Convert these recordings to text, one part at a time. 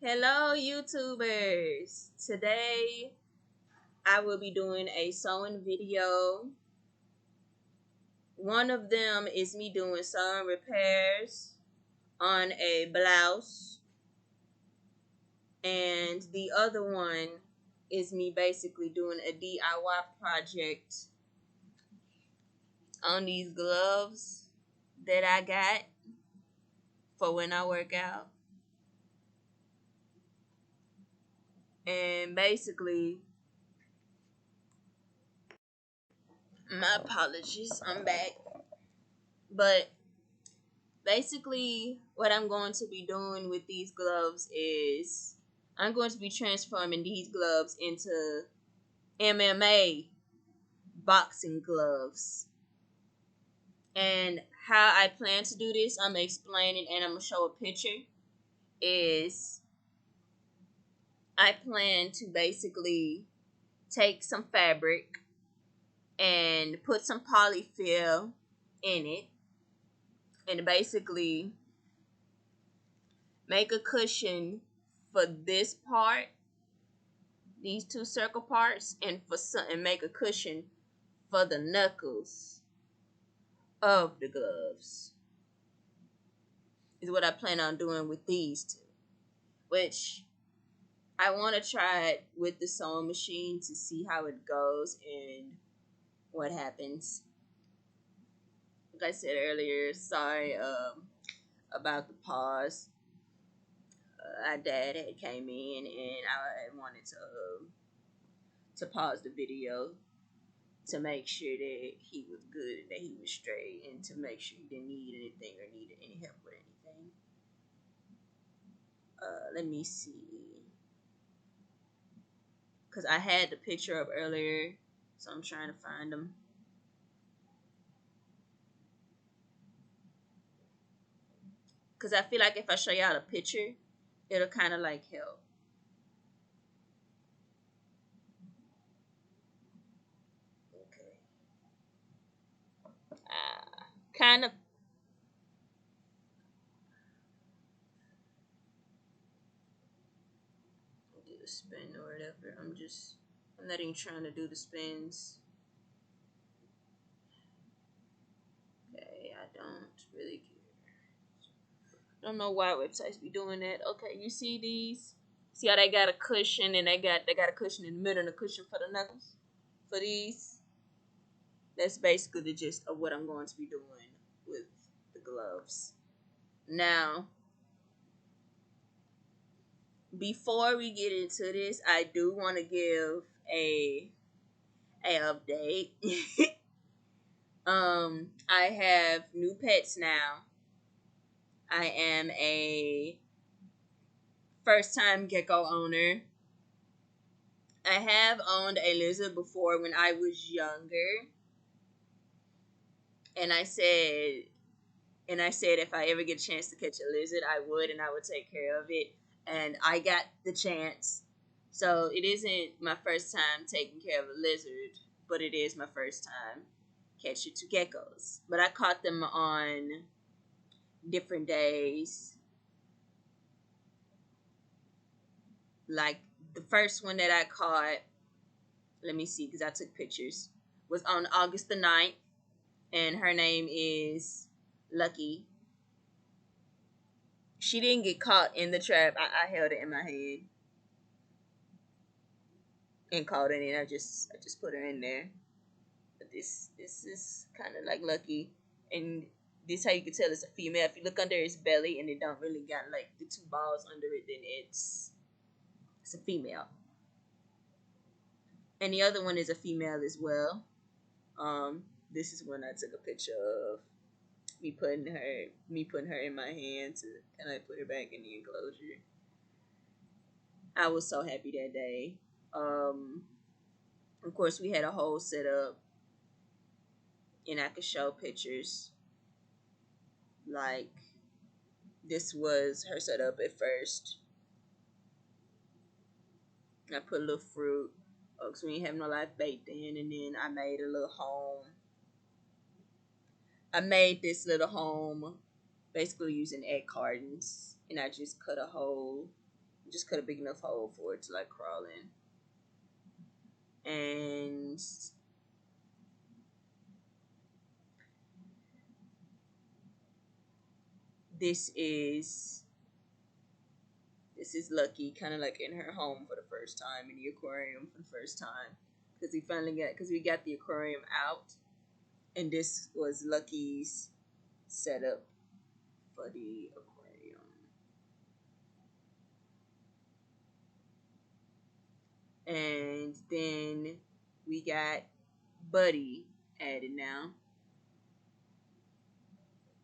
Hello, YouTubers. Today I will be doing a sewing video. One of them is me doing sewing repairs on a blouse, and the other one is me basically doing a DIY project on these gloves that I got for when I work out. And basically, my apologies, I'm back. But basically, what I'm going to be doing with these gloves is I'm going to be transforming these gloves into MMA boxing gloves. And how I plan to do this, I'm explaining and I'm going to show a picture, is I plan to basically take some fabric and put some polyfill in it and basically make a cushion for this part, these two circle parts, and make a cushion for the knuckles of the gloves. Is what I plan on doing with these two, which I want to try it with the sewing machine to see how it goes and what happens. Like I said earlier, sorry about the pause. Our dad had came in and I wanted to pause the video to make sure that he was good and that he was straight, and to make sure he didn't need anything or needed any help with anything. Let me see, because I had the picture up earlier, so I'm trying to find them. Because I feel like if I show y'all the picture, it'll kind of like help. Okay. Kind of. Do the spin or whatever. I'm not even trying to do the spins. Okay, I don't really care. Don't know why websites be doing that. Okay, you see these? See how they got a cushion and they got a cushion in the middle and a cushion for the knuckles? For these? That's basically the gist of what I'm going to be doing with the gloves. Now, before we get into this, I do want to give a update. I have new pets now. I am a first time gecko owner. I have owned a lizard before when I was younger. And I said if I ever get a chance to catch a lizard, I would, and I would take care of it. And I got the chance. So it isn't my first time taking care of a lizard, but it is my first time catching two geckos. But I caught them on different days. Like the first one that I caught, let me see, because I took pictures, was on August the 9th, and her name is Lucky. She didn't get caught in the trap. I held it in my hand and caught it, and I just put her in there. But this is kind of like Lucky, and this how you can tell it's a female. If you look under its belly and it don't really got like the two balls under it, then it's a female. And the other one is a female as well. This is when I took a picture of me putting her in my hand to kind of put her back in the enclosure. I was so happy that day. Of course, we had a whole setup, and I could show pictures. Like, this was her setup at first. I put a little fruit, because we didn't have no live bait then, and then I made a little home. I made this little home basically using egg cartons, and I just cut a hole Just cut a big enough hole for it to like crawl in. And this is Lucky, kind of like in her home for the first time, in the aquarium for the first time, because we got the aquarium out, and this was Lucky's setup for the aquarium. And then we got Buddy added now.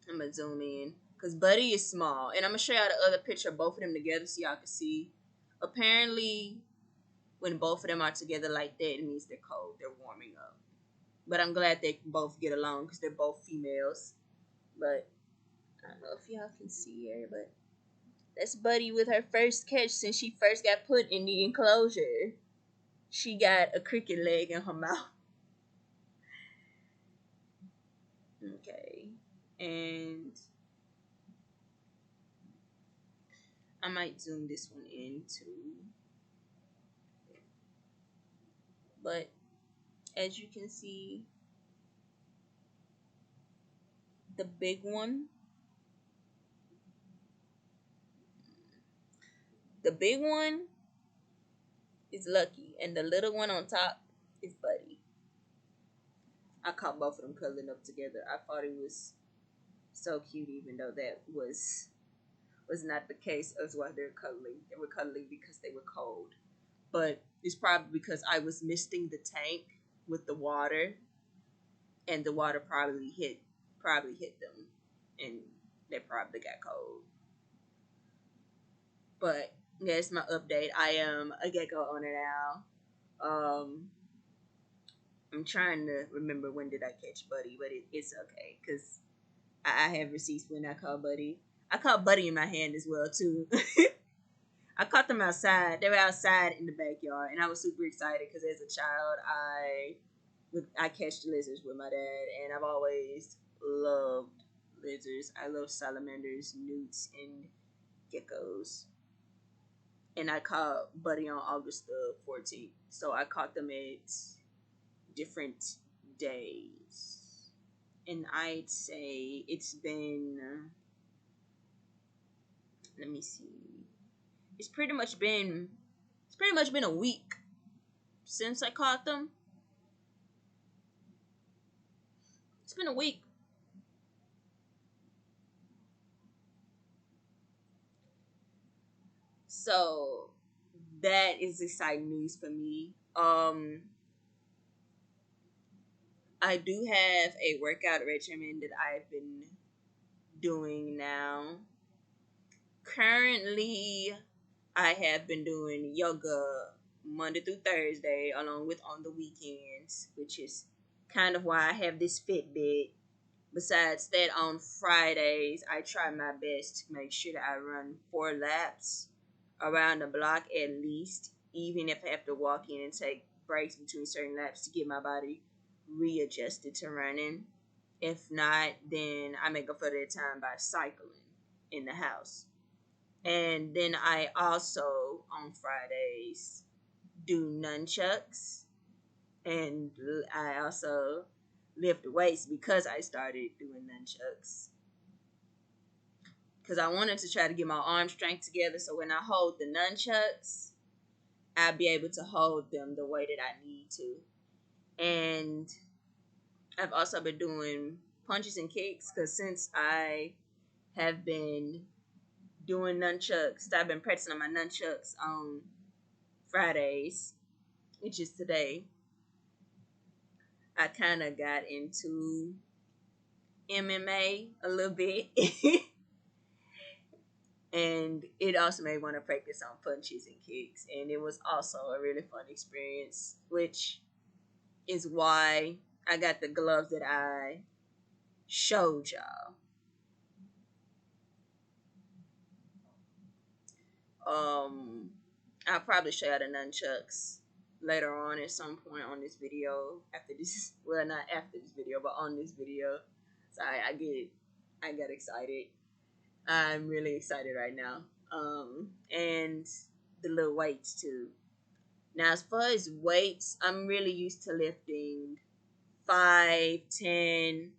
I'm gonna zoom in because Buddy is small, and I'm gonna show y'all the other picture of both of them together so y'all can see. Apparently, when both of them are together like that, it means they're cold, they're warming up. But I'm glad they can both get along because they're both females. But I don't know if y'all can see her, but that's Buddy with her first catch since she first got put in the enclosure. She got a cricket leg in her mouth. Okay. And I might zoom this one in too. But as you can see, the big one, is Lucky, and the little one on top is Buddy. I caught both of them cuddling up together. I thought it was so cute, even though that was not the case as why they're cuddling. They were cuddling because they were cold. But it's probably because I was misting the tank with the water, and the water probably hit them, and they probably got cold. But yeah, it's my update. I am a gecko owner now. I'm trying to remember when did I catch Buddy, but it's okay because I have receipts when I caught Buddy. I caught Buddy in my hand as well too. I caught them outside. They were outside in the backyard, and I was super excited because as a child, I catch lizards with my dad, and I've always loved lizards. I love salamanders, newts, and geckos. And I caught Buddy on August the 14th, so I caught them at different days. And I'd say it's been, let me see, it's pretty much been a week since I caught them. It's been a week. So that is exciting news for me. I do have a workout regimen that I've been doing now. Currently, I have been doing yoga Monday through Thursday, along with on the weekends, which is kind of why I have this Fitbit. Besides that, on Fridays, I try my best to make sure that I run 4 laps around the block at least, even if I have to walk in and take breaks between certain laps to get my body readjusted to running. If not, then I make up for that time by cycling in the house. And then I also, on Fridays, do nunchucks. And I also lift weights because I started doing nunchucks. Because I wanted to try to get my arm strength together so when I hold the nunchucks, I'll be able to hold them the way that I need to. And I've also been doing punches and kicks because since I have been doing nunchucks, I've been practicing on my nunchucks on Fridays, which is today. I kind of got into MMA a little bit. And it also made me want to practice on punches and kicks. And it was also a really fun experience, which is why I got the gloves that I showed y'all. I'll probably show y'all the nunchucks later on at some point on this video. After this, well, not after this video, but on this video. Sorry, I got excited. I'm really excited right now. And the little weights too. Now, as far as weights, I'm really used to lifting 5, 10.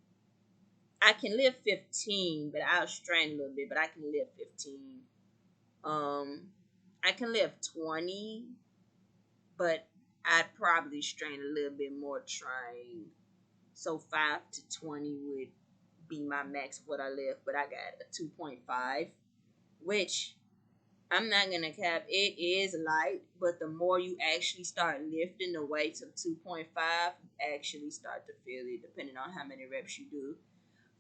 I can lift 15, but I'll strain a little bit, but I can lift 15. Um, I can lift 20, but I'd probably strain a little bit more trying. So 5 to 20 would be my max of what I lift, but I got a 2.5, which I'm not gonna cap. It is light, but the more you actually start lifting the weights of 2.5, you actually start to feel it, depending on how many reps you do.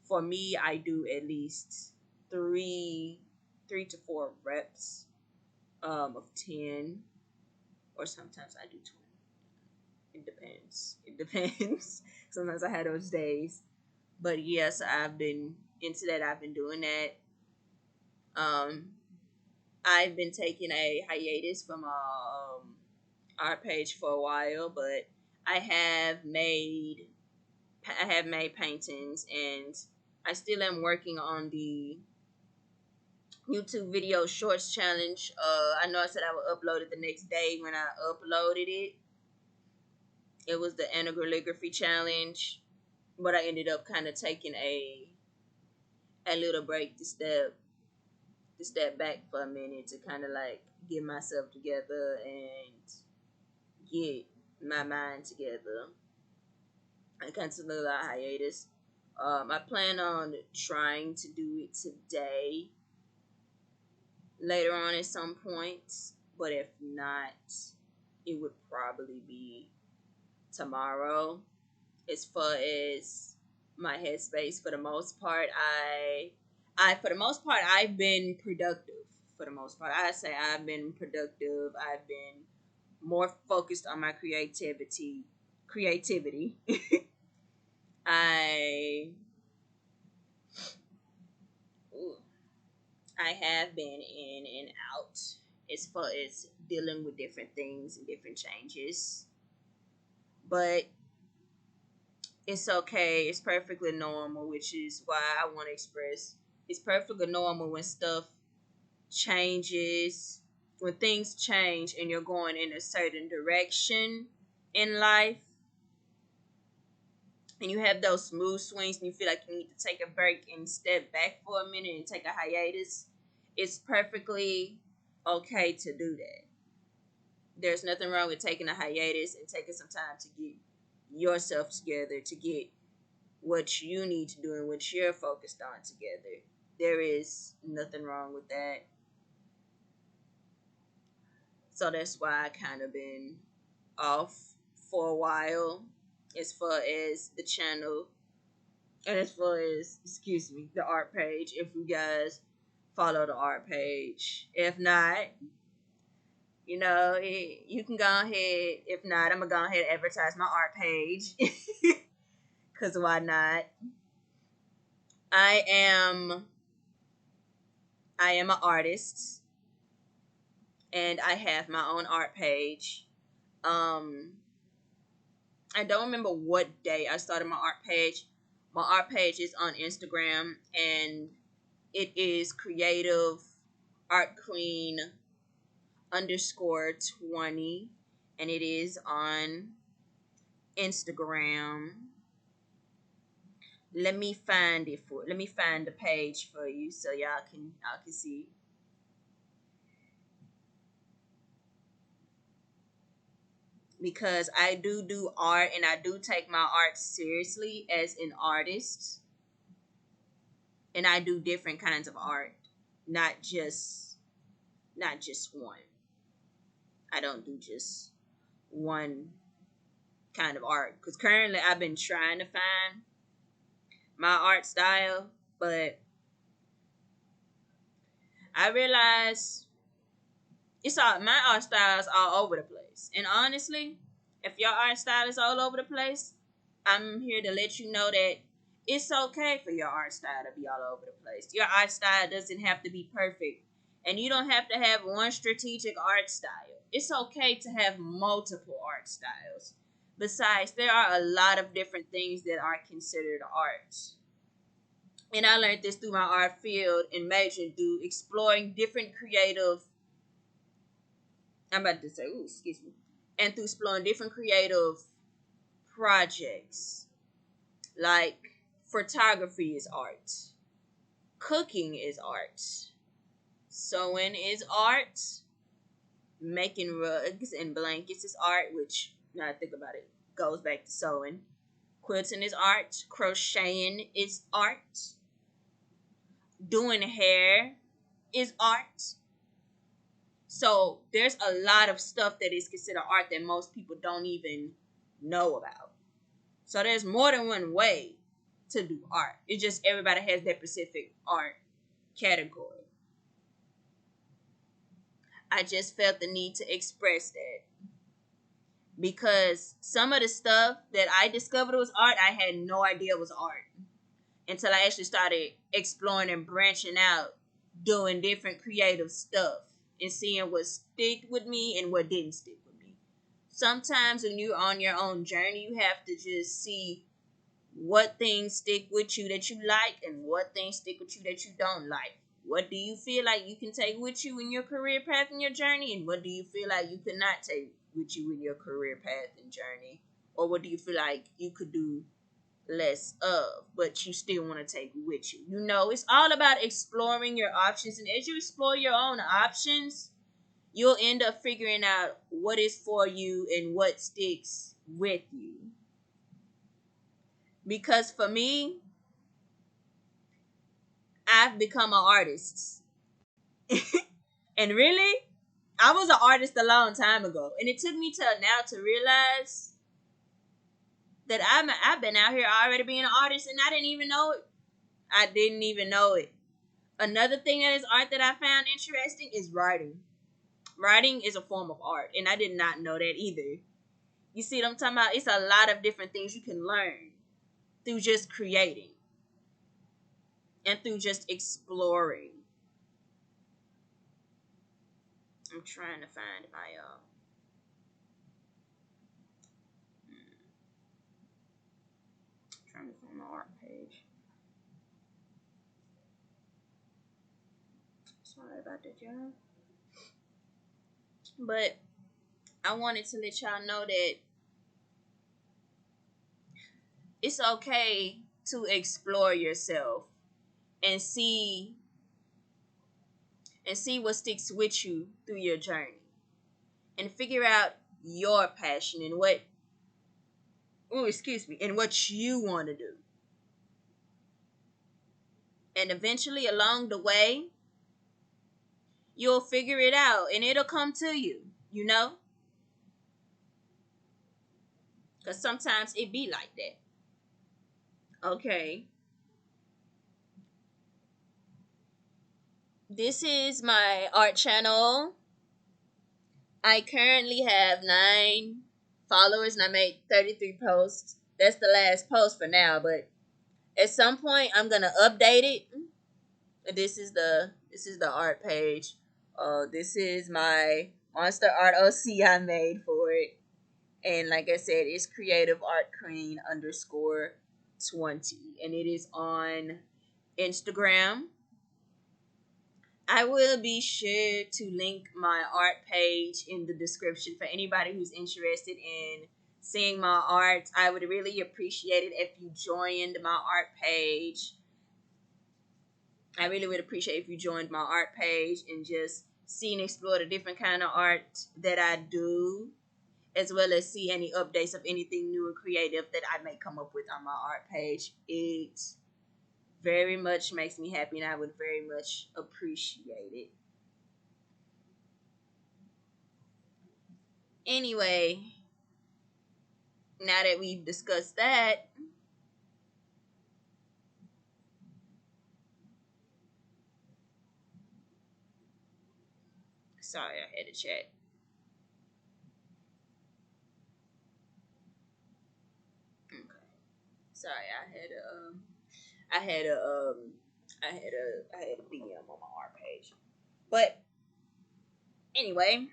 For me, I do at least three to 4 reps of 10, or sometimes I do 20. It depends. It depends. Sometimes I have those days, but yes, I've been into that. I've been doing that. Um, I've been taking a hiatus from our page for a while, but I have made paintings, and I still am working on the YouTube video shorts challenge. I know I said I would upload it the next day. When I uploaded it, it was the anagraphy challenge, but I ended up kind of taking a little break to step back for a minute to kind of like get myself together and get my mind together. I kind of took a little hiatus. I plan on trying to do it today, later on at some point, but if not, it would probably be tomorrow. As far as my headspace, for the most part, I've been productive. For the most part, I say I've been productive. I've been more focused on my creativity. I ooh, I have been in and out as far as dealing with different things and different changes. But it's okay. It's perfectly normal, which is why I want to express it's perfectly normal when stuff changes, when things change and you're going in a certain direction in life, and you have those smooth swings and you feel like you need to take a break and step back for a minute and take a hiatus. It's perfectly okay to do that. There's nothing wrong with taking a hiatus and taking some time to get yourself together, to get what you need to do and what you're focused on together. There is nothing wrong with that. So that's why I kind of been off for a while as far as the channel and as far as, excuse me, the art page. If you guys follow the art page, if not, you can go ahead. If not, I'm gonna go ahead and advertise my art page. Cause why not? I am I am an artist, and I have my own art page. Um, I don't remember what day I started my art page. My art page is on Instagram, and it is creative art queen _20, and it is on Instagram. Let me find the page for you so y'all can see. Because I do art, and I do take my art seriously as an artist, and I do different kinds of art, not just one. I don't do just one kind of art, because currently I've been trying to find my art style, but I realize my art style is all over the place. And honestly, if your art style is all over the place, I'm here to let you know that it's okay for your art style to be all over the place. Your art style doesn't have to be perfect, and you don't have to have one strategic art style. It's okay to have multiple art styles. Besides, there are a lot of different things that are considered art. And I learned this through my art field and majoring through exploring different creative, I'm about to say, ooh, excuse me. And through exploring different creative projects, like photography is art, cooking is art, sewing is art, making rugs and blankets is art, which now I think about it goes back to sewing. Quilting is art, crocheting is art, doing hair is art. So there's a lot of stuff that is considered art that most people don't even know about. So there's more than one way to do art. It's just everybody has their specific art category. I just felt the need to express that because some of the stuff that I discovered was art, I had no idea was art until I actually started exploring and branching out, doing different creative stuff and seeing what stick with me and what didn't stick with me. Sometimes when you're on your own journey, you have to just see what things stick with you that you like and what things stick with you that you don't like. What do you feel like you can take with you in your career path and your journey, and what do you feel like you could not take with you in your career path and journey? Or what do you feel like you could do less of, but you still want to take with you? You know, it's all about exploring your options, and as you explore your own options, you'll end up figuring out what is for you and what sticks with you. Because for me, I've become an artist. And really, I was an artist a long time ago. And it took me till now to realize that I've been out here already being an artist and I didn't even know it. I didn't even know it. Another thing that is art that I found interesting is writing. Writing is a form of art, and I did not know that either. You see what I'm talking about? It's a lot of different things you can learn through just creating and through just exploring. I'm trying to find my trying to find my art page. Sorry about that, y'all. But I wanted to let y'all know that it's okay to explore yourself and see what sticks with you through your journey and figure out your passion and what you want to do. And eventually along the way, you'll figure it out and it'll come to you, you know? Because sometimes it be like that. Okay. This is my art channel. I currently have 9 followers and I made 33 posts. That's the last post for now, but at some point I'm gonna update it. This is the art page. This is my monster art OC I made for it. And like I said, it's creative art queen _20. And it is on Instagram. I will be sure to link my art page in the description for anybody who's interested in seeing my art. I would really appreciate it if you joined my art page. I really would appreciate if you joined my art page and just see and explore the different kind of art that I do, as well as see any updates of anything new and creative that I may come up with on my art page. It very much makes me happy and I would very much appreciate it. Anyway, now that we've discussed that, sorry, I had to chat. Okay. Sorry, I had a DM on my art page. But anyway,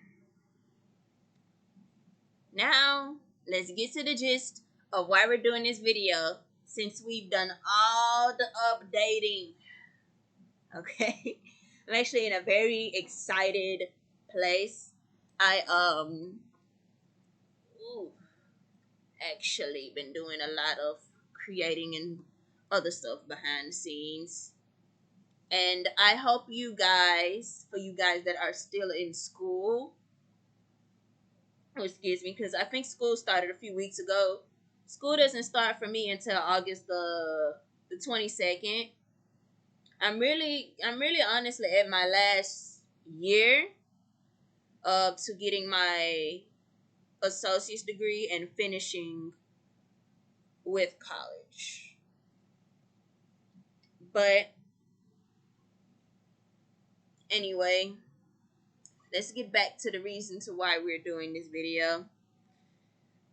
now let's get to the gist of why we're doing this video since we've done all the updating. Okay. I'm actually in a very excited place I ooh, actually been doing a lot of creating and other stuff behind the scenes. And I hope you guys, for you guys that are still in school, oh, excuse me, because I think school started a few weeks ago. School doesn't start for me until August the 22nd. I'm really honestly at my last year to getting my associate's degree and finishing with college. But anyway, let's get back to the reason to why we're doing this video.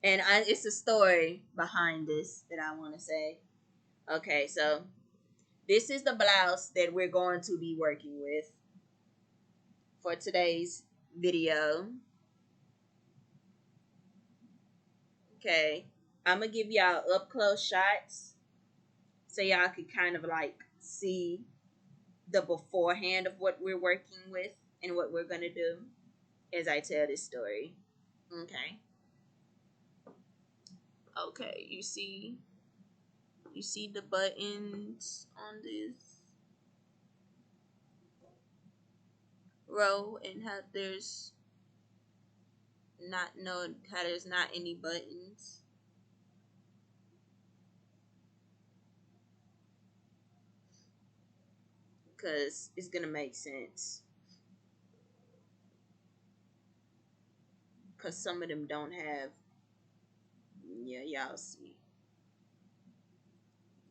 And it's a story behind this that I want to say. Okay, so this is the blouse that we're going to be working with for today's video. Okay, I'm gonna give y'all up close shots so y'all can kind of like see the beforehand of what we're working with and what we're gonna do as I tell this story. Okay. Okay, you see the buttons on this row and how there's not any buttons. Cause it's gonna make sense. Cause some of them don't have. Yeah, y'all see.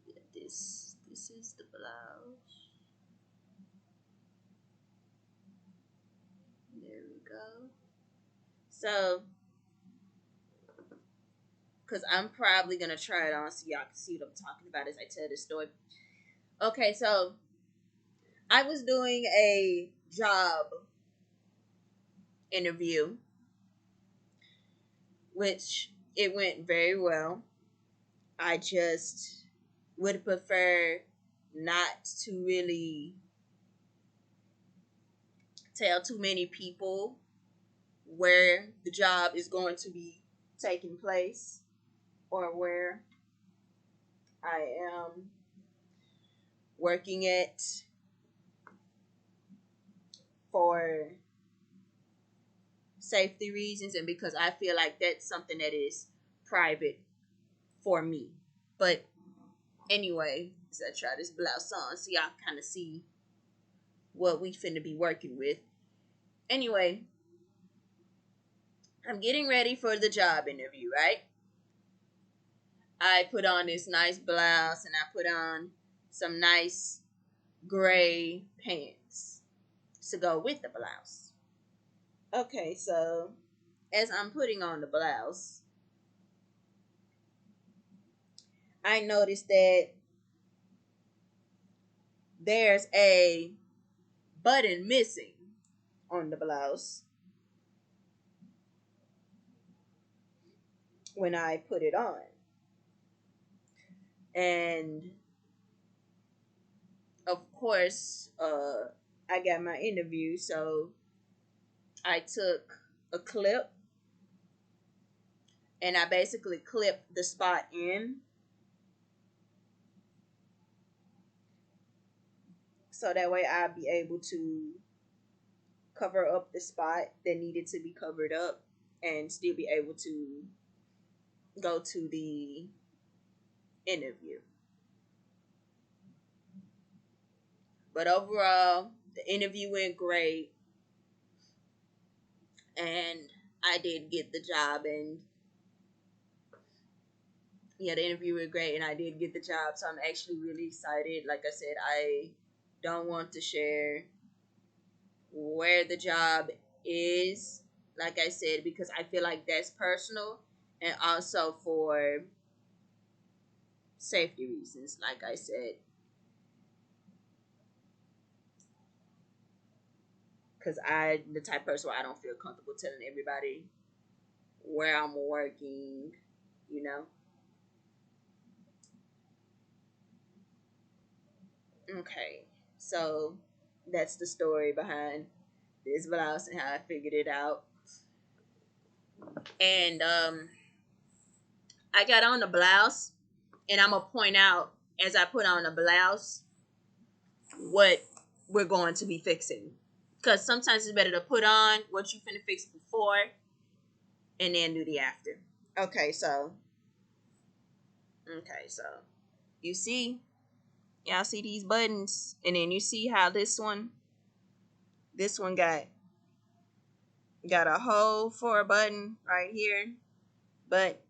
Yeah, this is the blouse. There we go. So, cause I'm probably gonna try it on so y'all can see what I'm talking about as I tell this story. Okay, so I was doing a job interview, which it went very well. I just would prefer not to really tell too many people where the job is going to be taking place or where I am working at for safety reasons and because I feel like that's something that is private for me. But anyway, so I try this blouse on so y'all kind of see what we finna be working with. Anyway, I'm getting ready for the job interview, right? I put on this nice blouse and I put on some nice gray pants to go with the blouse. Okay, so as I'm putting on the blouse, I noticed that there's a button missing on the blouse when I put it on. And of course, I got my interview, so I took a clip and I basically clipped the spot in so that way I'd be able to cover up the spot that needed to be covered up and still be able to go to the interview. But overall, the interview went great and I did get the job. And yeah, the interview went great and I did get the job, so I'm actually really excited. Like I said, I don't want to share where the job is, like I said, because I feel like that's personal and also for safety reasons, like I said. Because the type of person where I don't feel comfortable telling everybody where I'm working, you know. Okay, so that's the story behind this blouse and how I figured it out. And I got on the blouse, and I'm gonna point out as I put on the blouse what we're going to be fixing. Because sometimes it's better to put on what you finna fix before and then do the after. Okay, so you see, y'all see these buttons, and then you see how this one got a hole for a button right here, but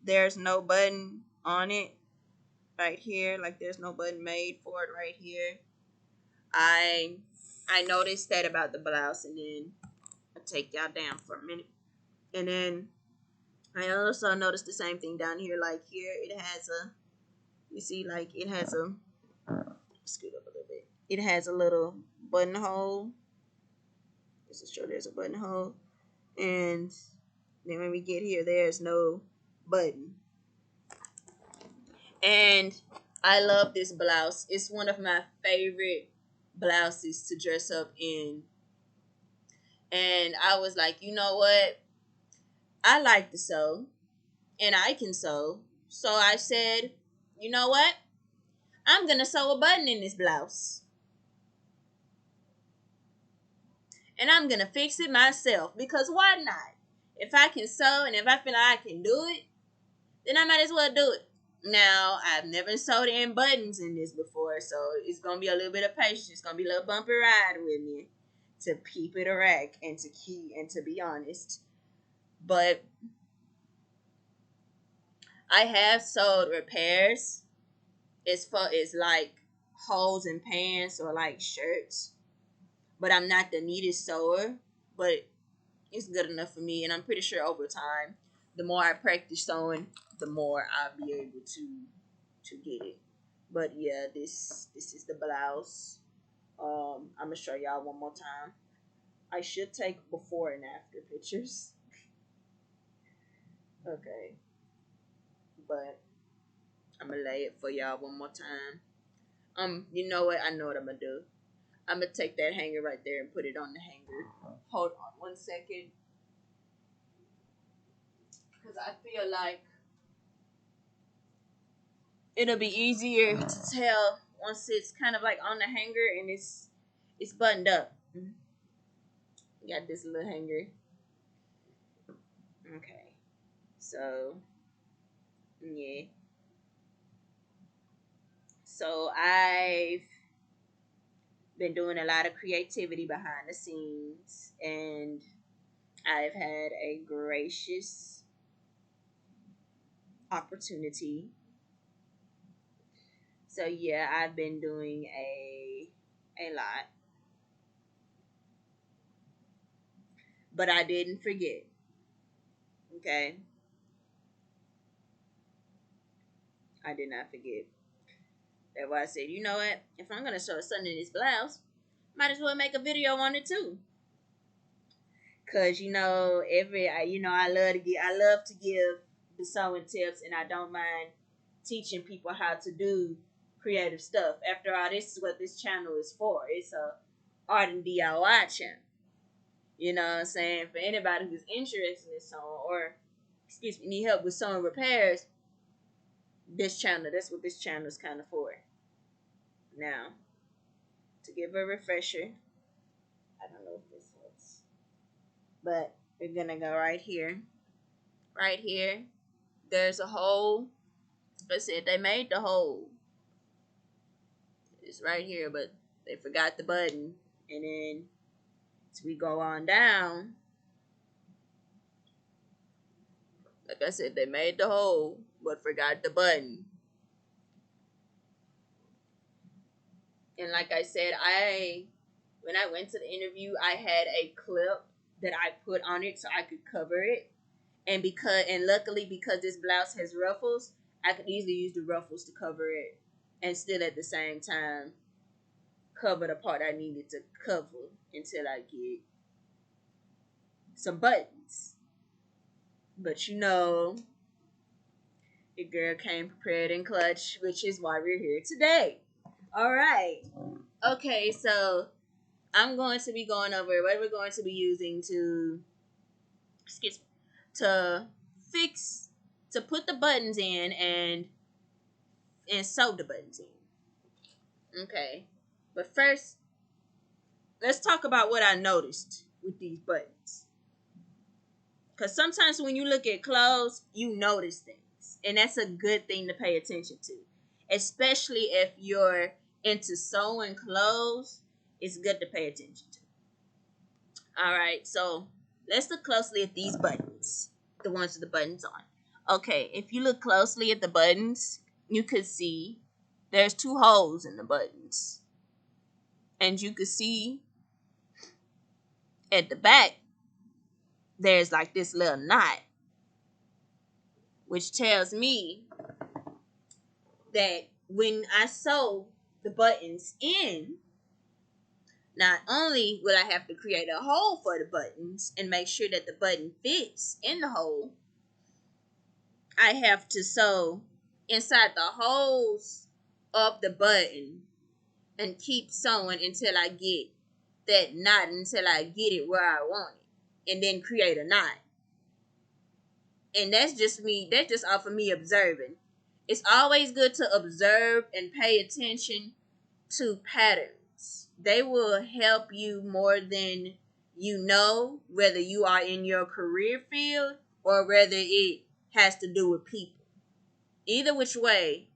there's no button on it right here. Like there's no button made for it right here. I noticed that about the blouse, and then I take y'all down for a minute, and then I also noticed the same thing down here. Like here, it has a, you see, like it has a, scoot up a little bit. It has a little buttonhole. Just to show there's a buttonhole, and then when we get here, there's no button. And I love this blouse. It's one of my favorite blouses to dress up in. And I was like, you know what? I like to sew, and I can sew. So I said, you know what? I'm going to sew a button in this blouse. And I'm going to fix it myself, because why not? If I can sew and if I feel like I can do it, then I might as well do it. Now, I've never sewed in buttons in this before, so it's going to be a little bit of patience. It's going to be a little bumpy ride with me to keep it a rack and to be honest. But I have sewed repairs. It's like holes in pants or like shirts. But I'm not the neatest sewer, but it's good enough for me, and I'm pretty sure over time, the more I practice sewing, the more I'll be able to get it. But yeah, this is the blouse. I'm gonna show y'all one more time. I should take before and after pictures. Okay, but I'm gonna lay it for y'all one more time. You know what? I know what I'm gonna do. I'm gonna take that hanger right there and put it on the hanger. Hold on 1 second. Because I feel like it'll be easier to tell once it's kind of like on the hanger and it's buttoned up. Got this little hanger. Okay. So, yeah. So I've been doing a lot of creativity behind the scenes, and I've had a gracious opportunity. So yeah, I've been doing a lot. But I didn't forget. Okay? I did not forget. That's why I said, you know what? If I'm gonna show something in this blouse, might as well make a video on it too. Cause I love to give the sewing tips, and I don't mind teaching people how to do creative stuff. After all, this is what this channel is for. It's a art and DIY channel. You know what I'm saying? For anybody who's interested in sewing, or need help with sewing repairs, that's what this channel is kind of for. Now, to give a refresher, I don't know if this helps, but we're gonna go right here. Right here, there's a hole. I said they made the hole. It's right here, but they forgot the button. And then as we go on down, like I said, they made the hole, but forgot the button. And like I said, when I went to the interview, I had a clip that I put on it so I could cover it. And luckily because this blouse has ruffles, I could easily use the ruffles to cover it, and still at the same time cover the part I needed to cover until I get some buttons. But your girl came prepared and clutch, which is why we're here today. All right. Okay, so I'm going to be going over what we're going to be using to, excuse me, to fix, to put the buttons in and sew the buttons in. Okay. But first, let's talk about what I noticed with these buttons. Because sometimes when you look at clothes, you notice things. And that's a good thing to pay attention to. Especially if you're into sewing clothes, it's good to pay attention to. Alright, so let's look closely at these buttons. The ones with the buttons on. Okay, if you look closely at the buttons, you could see there's 2 holes in the buttons. And you could see at the back, there's like this little knot, which tells me that when I sew the buttons in, not only will I have to create a hole for the buttons and make sure that the button fits in the hole, I have to sew inside the holes of the button and keep sewing until I get that knot, until I get it where I want it, and then create a knot. And that's just off of me observing. It's always good to observe and pay attention to patterns. They will help you more than you know, whether you are in your career field or whether it has to do with people. Either which way,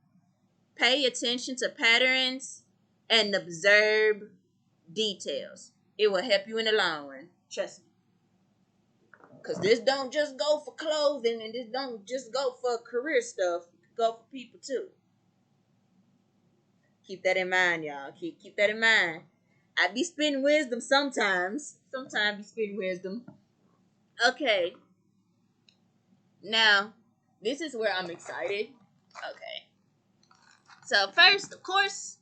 pay attention to patterns and observe details. It will help you in the long run. Trust me. Because this don't just go for clothing and this don't just go for career stuff. It go for people too. Keep that in mind, y'all. Keep that in mind. I be spitting wisdom sometimes. Sometimes I be spitting wisdom. Okay. Now, this is where I'm excited. Okay. So first, of course,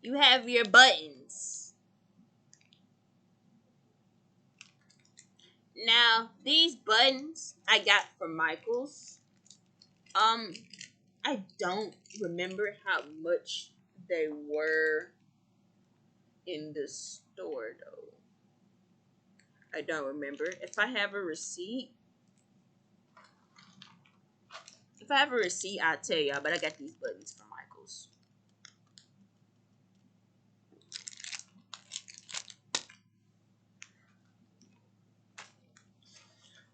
you have your buttons. Now, these buttons I got from Michael's. I don't remember how much they were in the store though. I don't remember. If I have a receipt, I'll tell y'all. But I got these buttons from Michael's.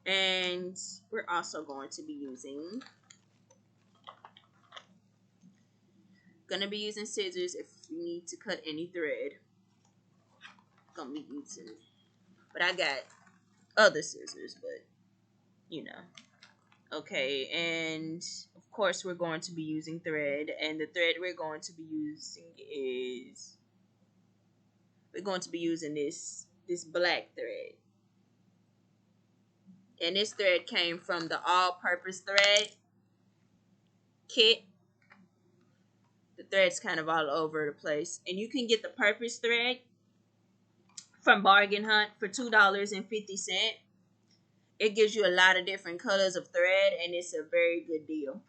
And we're also going to be using scissors if you need to cut any thread. Gonna be using, but I got other scissors, but you know. Okay, and of course we're going to be using thread, and the thread we're going to be using is this black thread. And this thread came from the all-purpose thread kit. The thread's kind of all over the place. And you can get the purpose thread from Bargain Hunt for $2.50. It gives you a lot of different colors of thread, and it's a very good deal.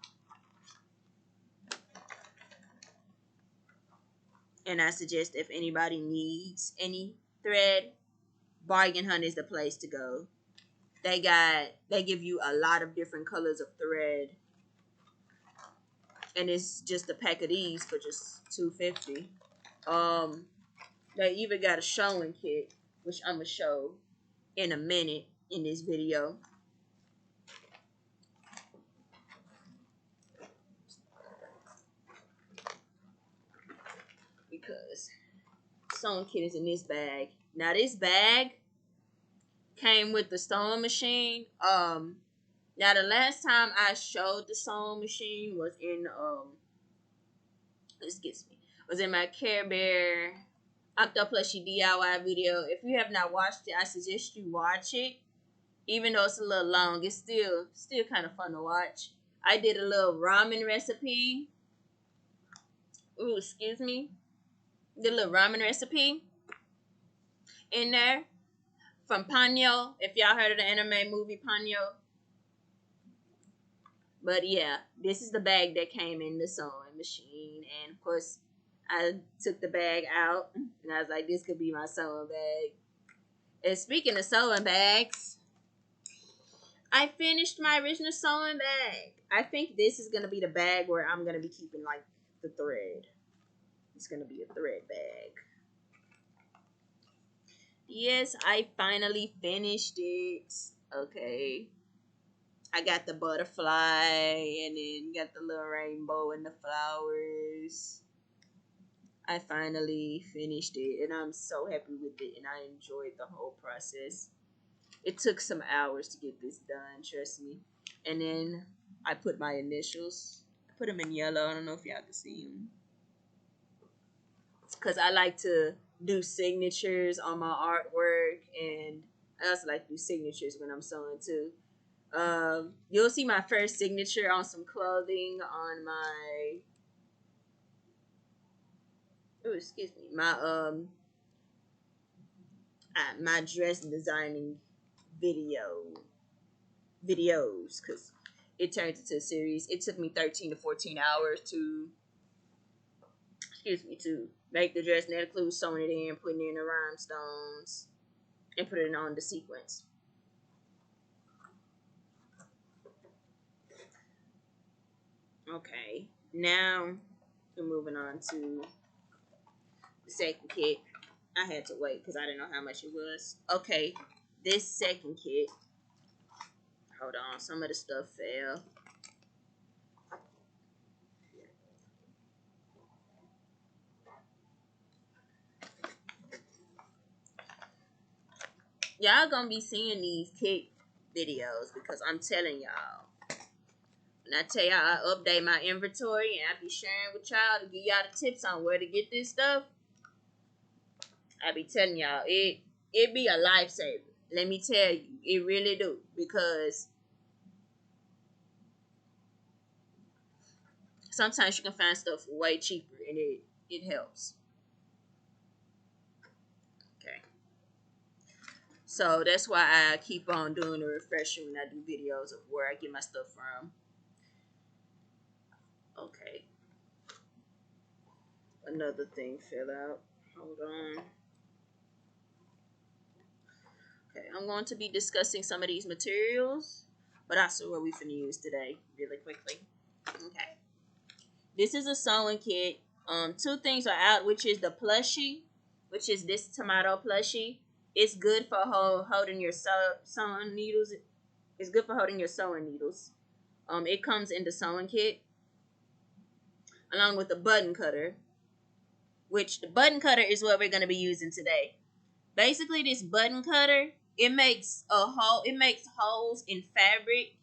And I suggest if anybody needs any thread, Bargain Hunt is the place to go. They give you a lot of different colors of thread. And it's just a pack of these for just $2.50. They even got a showing kit, which I'm gonna show in a minute in this video. Because sewing kit is in this bag. Now this bag came with the sewing machine. Now the last time I showed the sewing machine was in was in my Care Bear Octoplushie DIY video. If you have not watched it, I suggest you watch it. Even though it's a little long, it's still kind of fun to watch. I did a little ramen recipe. Ooh, excuse me. Did a little ramen recipe in there from Ponyo. If y'all heard of the anime movie Ponyo. But yeah, this is the bag that came in the sewing machine. And of course, I took the bag out and I was like, this could be my sewing bag. And speaking of sewing bags, I finished my original sewing bag. I think this is going to be the bag where I'm going to be keeping like the thread. It's going to be a thread bag. Yes, I finally finished it. Okay. I got the butterfly and then got the little rainbow and the flowers. I finally finished it and I'm so happy with it and I enjoyed the whole process. It took some hours to get this done, trust me. And then I put my initials. I put them in yellow. I don't know if y'all can see them. Because I like to do signatures on my artwork and I also like to do signatures when I'm sewing too. You'll see my first signature on some clothing on my dress designing videos because it turned into a series. It took me 13 to 14 hours to make the dress, and that includes sewing it in, putting in the rhinestones, and putting it on the sequence. Okay, now we're moving on to the second kit. I had to wait because I didn't know how much it was. Okay, this second kit. Hold on, some of the stuff fell. Y'all gonna be seeing these kit videos because I'm telling y'all. And I tell y'all, I update my inventory and I be sharing with y'all to give y'all the tips on where to get this stuff. I be telling y'all, it be a lifesaver. Let me tell you, it really do. Because sometimes you can find stuff way cheaper and it helps. Okay. So that's why I keep on doing a refresher when I do videos of where I get my stuff from. Okay. Another thing fell out. Hold on. Okay, I'm going to be discussing some of these materials, but also what we finna use today, really quickly. Okay. This is a sewing kit. Two things are out, which is the plushie, which is this tomato plushie. It's good for holding your sewing needles. It's good for holding your sewing needles. It comes in the sewing kit, along with the button cutter, which the button cutter is what we're going to be using today. Basically, this button cutter, it makes holes in fabric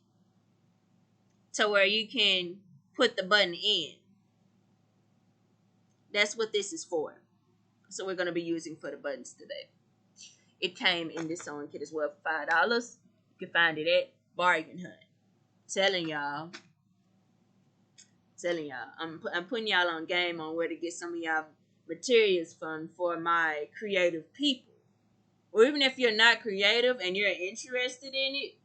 to where you can put the button in. That's what this is for. So we're going to be using for the buttons today. It came in this sewing kit as well for $5. You can find it at Bargain Hunt. Telling y'all, I'm putting y'all on game on where to get some of y'all materials from for my creative people. Or even if you're not creative and you're interested in it,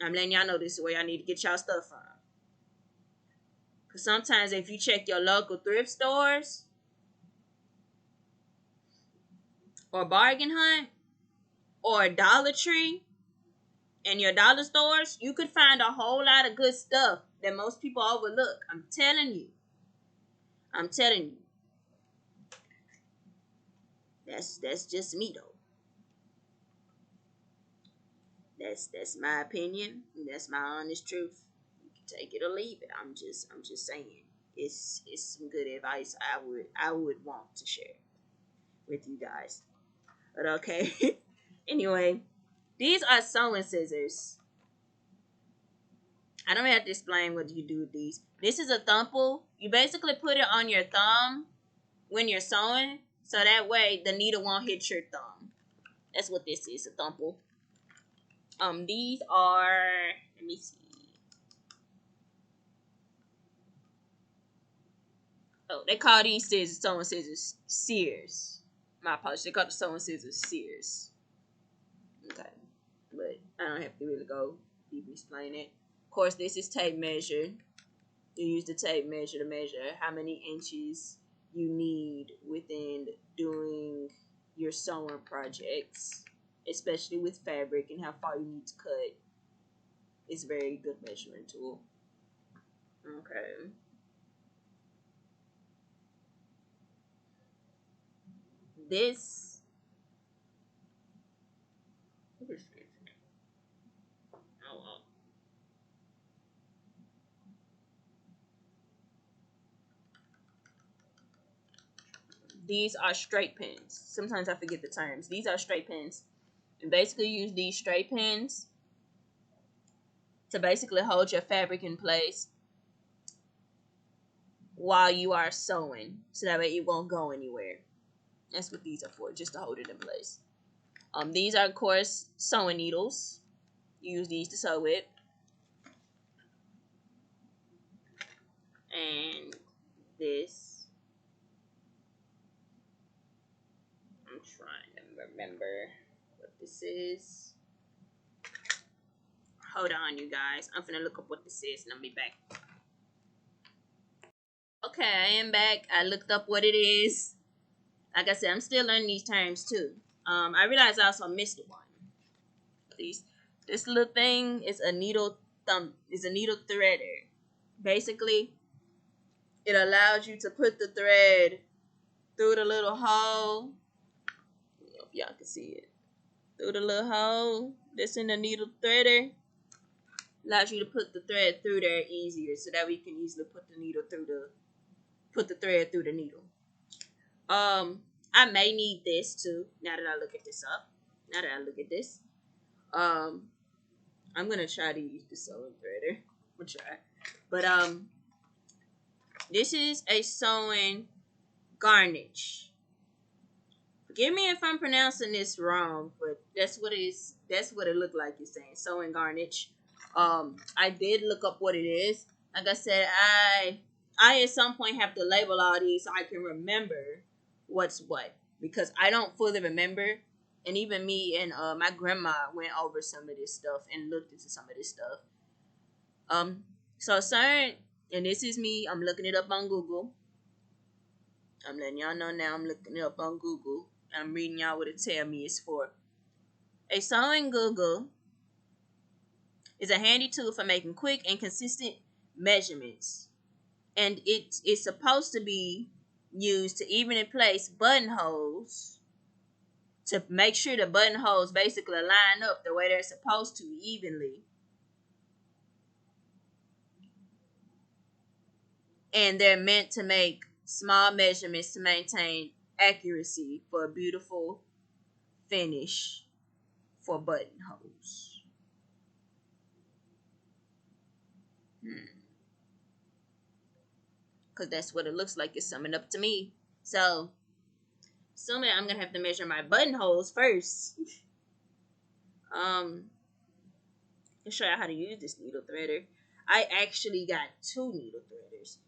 I'm letting y'all know this is where y'all need to get y'all stuff from. Because sometimes if you check your local thrift stores or Bargain Hunt or Dollar Tree and your dollar stores, you could find a whole lot of good stuff that most people overlook. I'm telling you. That's just me though. That's my opinion. That's my honest truth. You can take it or leave it. I'm just saying. It's some good advice I would want to share with you guys. But okay. Anyway, these are sewing scissors. I don't have to explain what you do with these. This is a thumble. You basically put it on your thumb when you're sewing, so that way the needle won't hit your thumb. That's what this is, a thumble. These are, let me see. Oh, they call these scissors, sewing scissors, Sears. My apologies. They call the sewing scissors Sears. Okay, but I don't have to really go deep explain it. Of course, this is tape measure. You use the tape measure to measure how many inches you need within doing your sewing projects, especially with fabric and how far you need to cut. It's a very good measuring tool. Okay. This, what is this? Oh, these are straight pins. Sometimes I forget the terms. These are straight pins. And basically use these straight pins to basically hold your fabric in place while you are sewing. So that way it won't go anywhere. That's what these are for, just to hold it in place. These are, of course, sewing needles. You use these to sew with. And this, I'm trying to remember what this is. Hold on, you guys. I'm gonna look up what this is and I'll be back. Okay, I am back. I looked up what it is. Like I said, I'm still learning these terms too. I realized I also missed one. This little thing is a needle threader. Basically, it allows you to put the thread through the little hole. I don't know if y'all can see it. Through the little hole that's in the needle threader. Allows you to put the thread through there easier, so that we can easily put the thread through the needle. I may need this too. Now that I look at this up, now that I look at this, I'm gonna try to use the sewing threader. I'm gonna try, but this is a sewing garnish. Forgive me if I'm pronouncing this wrong, but that's what it is. That's what it looked like. You're saying sewing garnish. I did look up what it is. Like I said, I at some point have to label all these so I can remember what's what, because I don't fully remember. And even me and my grandma went over some of this stuff and looked into some of this stuff. So certain, and this is me. I'm looking it up on Google. I'm letting y'all know now. I'm looking it up on Google. I'm reading y'all what it tell me it's for. A sewing Google is a handy tool for making quick and consistent measurements, and it is supposed to be used to even in place buttonholes to make sure the buttonholes basically line up the way they're supposed to evenly. And they're meant to make small measurements to maintain accuracy for a beautiful finish for buttonholes. Because that's what it looks like. It's summing up to me. So, assuming I'm going to have to measure my buttonholes first. I'll show you how to use this needle threader. I actually got two needle threaders.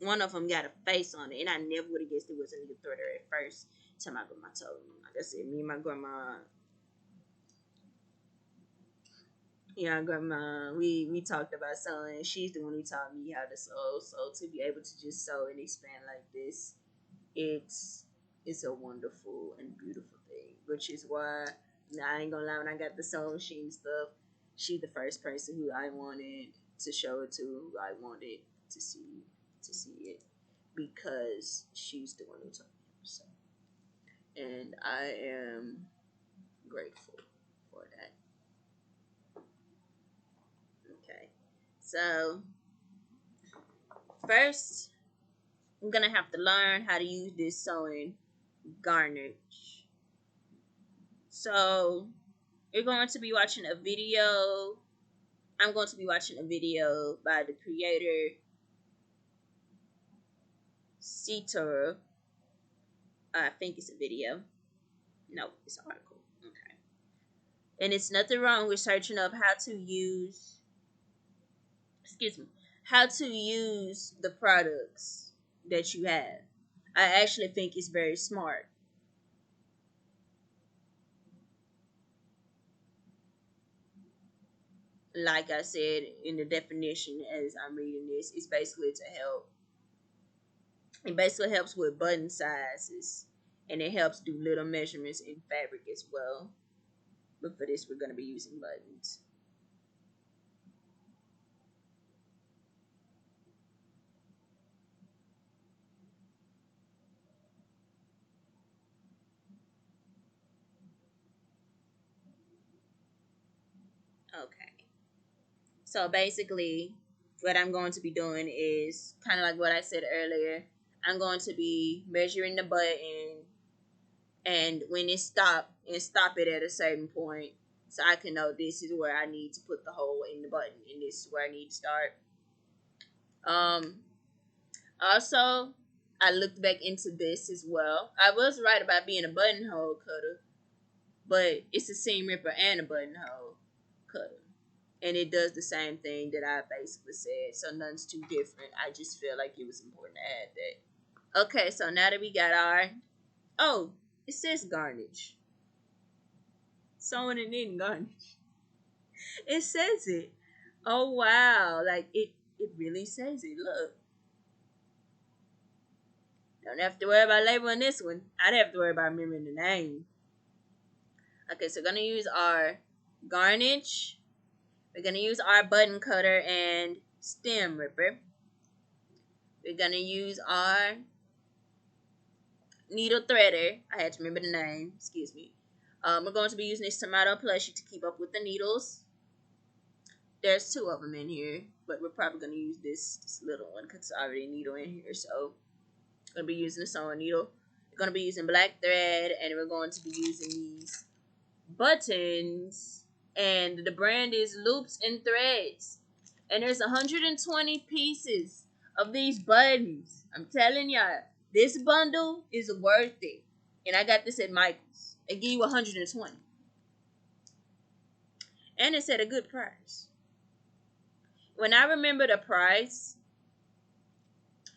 One of them got a face on it, and I never would have guessed it was a needle threader at first. Till my grandma told me. Like I said, me and my grandma, grandma, we talked about sewing. She's the one who taught me how to sew. So to be able to just sew and expand like this, it's a wonderful and beautiful thing. Which is why I ain't gonna lie, when I got the sewing machine stuff, she's the first person who I wanted to show it to, who I wanted to see it, because she's the one who taught me how to sew. And I am grateful for that. Okay. So first I'm gonna have to learn how to use this sewing garnish. So you're going to be watching a video. I'm going to be watching a video by the creator Seator. I think it's a video. No, it's an article. Okay. And it's nothing wrong with searching up how to use the products that you have. I actually think it's very smart. Like I said in the definition as I'm reading this, it's basically to help It basically helps with button sizes, and it helps do little measurements in fabric as well. But for this, we're going to be using buttons. Okay. So basically, what I'm going to be doing is kind of like what I said earlier. I'm going to be measuring the button, and when it stop, and stop it at a certain point, so I can know this is where I need to put the hole in the button, and this is where I need to start. Also, I looked back into this as well. I was right about being a buttonhole cutter, but it's a seam ripper and a buttonhole cutter. And it does the same thing that I basically said, so none's too different. I just feel like it was important to add that. Okay, so now that we got our, oh, it says garnish. Sewing and knitting garnish. It says it. Oh wow, like it really says it. Look. Don't have to worry about labeling this one. I'd have to worry about remembering the name. Okay, so we're gonna use our garnish. We're gonna use our button cutter and stem ripper. We're gonna use our needle threader. I had to remember the name. Excuse me. We're going to be using this tomato plushie to keep up with the needles. There's two of them in here, but we're probably gonna use this little one because there's already a needle in here. So we're gonna be using the sewing needle. We're gonna be using black thread, and we're going to be using these buttons, and the brand is Loops and Threads, and there's 120 pieces of these buttons. I'm telling y'all, this bundle is worth it, and I got this at Michael's. They give you 120, and it's at a good price. When I remember the price,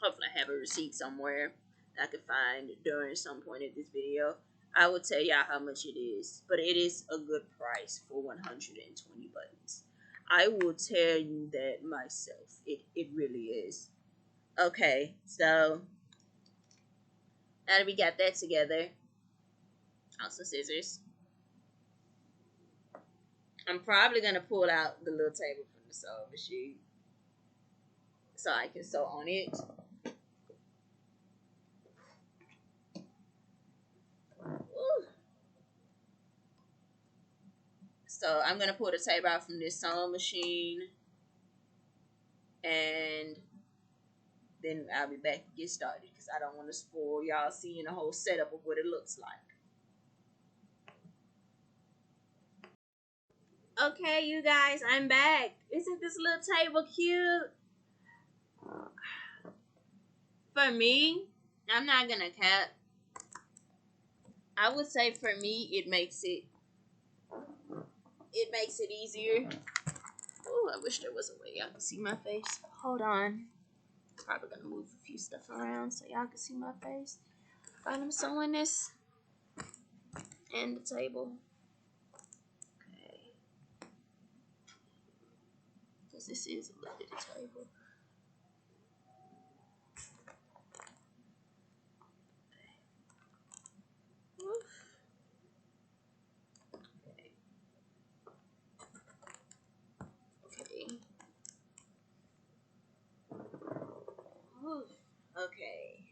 hopefully I have a receipt somewhere I could find during some point of this video, I will tell y'all how much it is, but it is a good price for 120 buttons. I will tell you that myself. It really is. Okay, so now that we got that together, also scissors. I'm probably gonna pull out the little table from the sewing machine so I can sew on it. Ooh. So I'm gonna pull the table out from this sewing machine, and then I'll be back to get started because I don't want to spoil y'all seeing the whole setup of what it looks like. Okay, you guys, I'm back. Isn't this little table cute? For me, I'm not gonna cap. I would say for me, it makes it easier. Oh, I wish there was a way y'all could see my face. Hold on. Probably gonna move a few stuff around so y'all can see my face. While I'm sewing this and the table. Okay. Because this is a limited table. Okay.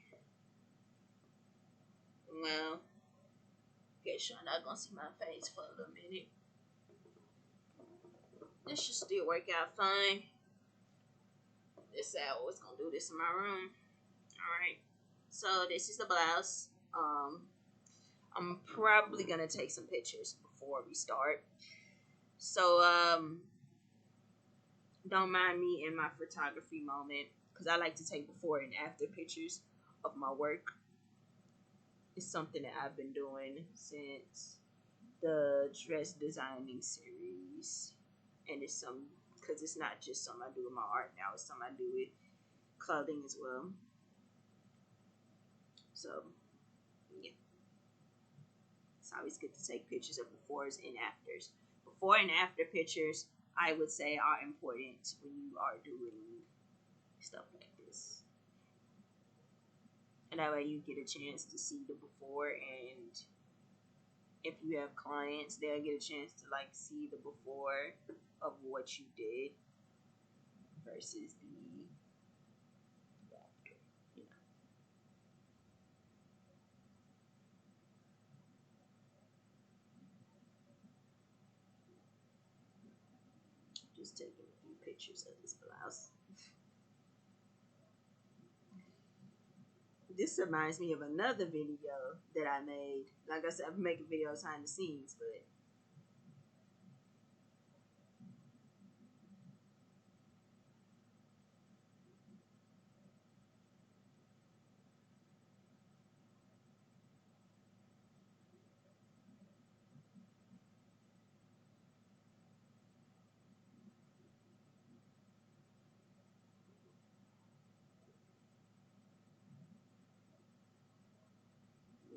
Well, guess y'all not gonna see my face for a little minute. This should still work out fine. This is how I was gonna do this in my room. Alright. So this is the blouse. I'm probably gonna take some pictures before we start. So don't mind me in my photography moment, because I like to take before and after pictures of my work. It's something that I've been doing since the dress designing series, and it's because it's not just something I do with my art now, it's something I do with clothing as well. So yeah, it's always good to take pictures of befores and afters. Before and after pictures, I would say, are important when you are doing stuff like this. And that way you get a chance to see the before, and if you have clients, they'll get a chance to like see the before of what you did versus the after, you know. Just taking a few pictures of this blouse. This reminds me of another video that I made. Like I said, I'm making videos behind the scenes, but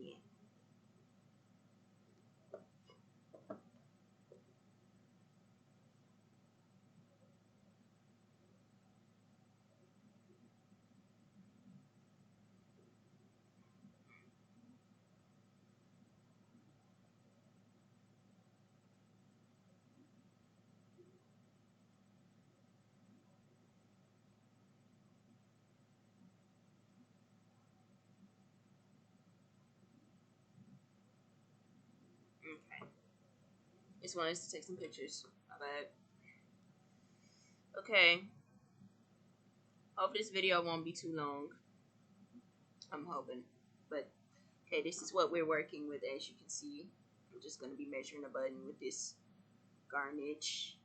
yeah. Okay. Just wanted to take some pictures. My bad. Okay. Hope this video won't be too long. I'm hoping. But okay, this is what we're working with, as you can see. I'm just gonna be measuring a button with this garnish.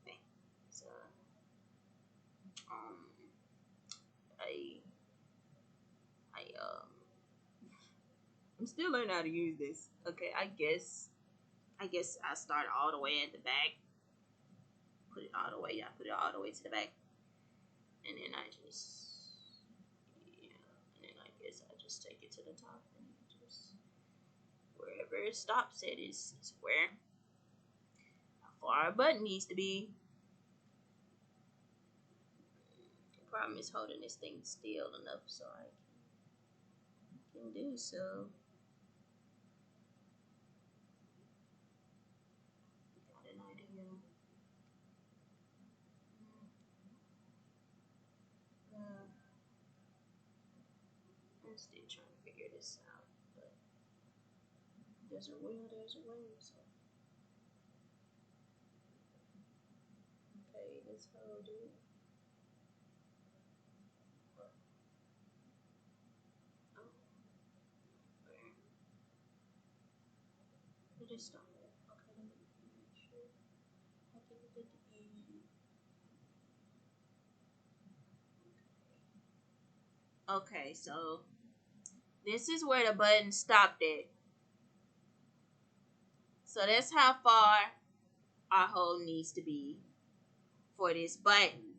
Okay. So um I I'm still learning how to use this. Okay, I guess I start all the way at the back. Put it all the way, put it all the way to the back. And then I just, yeah, and then I guess I just take it to the top and just, wherever it stops at is where how far our button needs to be. The problem is holding this thing still enough so I can do so. Got an idea. I'm still trying to figure this out, but there's a will, there's a way. So okay, let's hold it. Oh, where? It just stopped. Okay, let me make sure I can get the end. Okay, so this is where the button stopped at. So that's how far our hole needs to be for this button.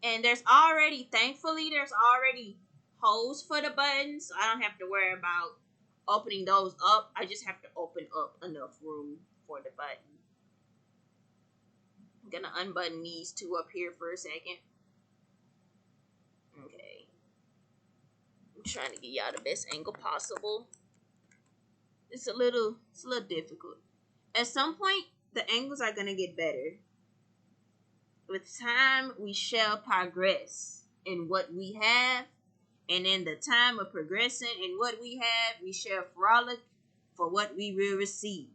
And thankfully, there's already holes for the buttons. So I don't have to worry about opening those up. I just have to open up enough room for the button. I'm gonna unbutton these two up here for a second. Okay. I'm trying to get y'all the best angle possible. It's a little difficult. At some point, the angles are gonna get better. With time, we shall progress in what we have, and in the time of progressing in what we have, we shall frolic for what we will receive.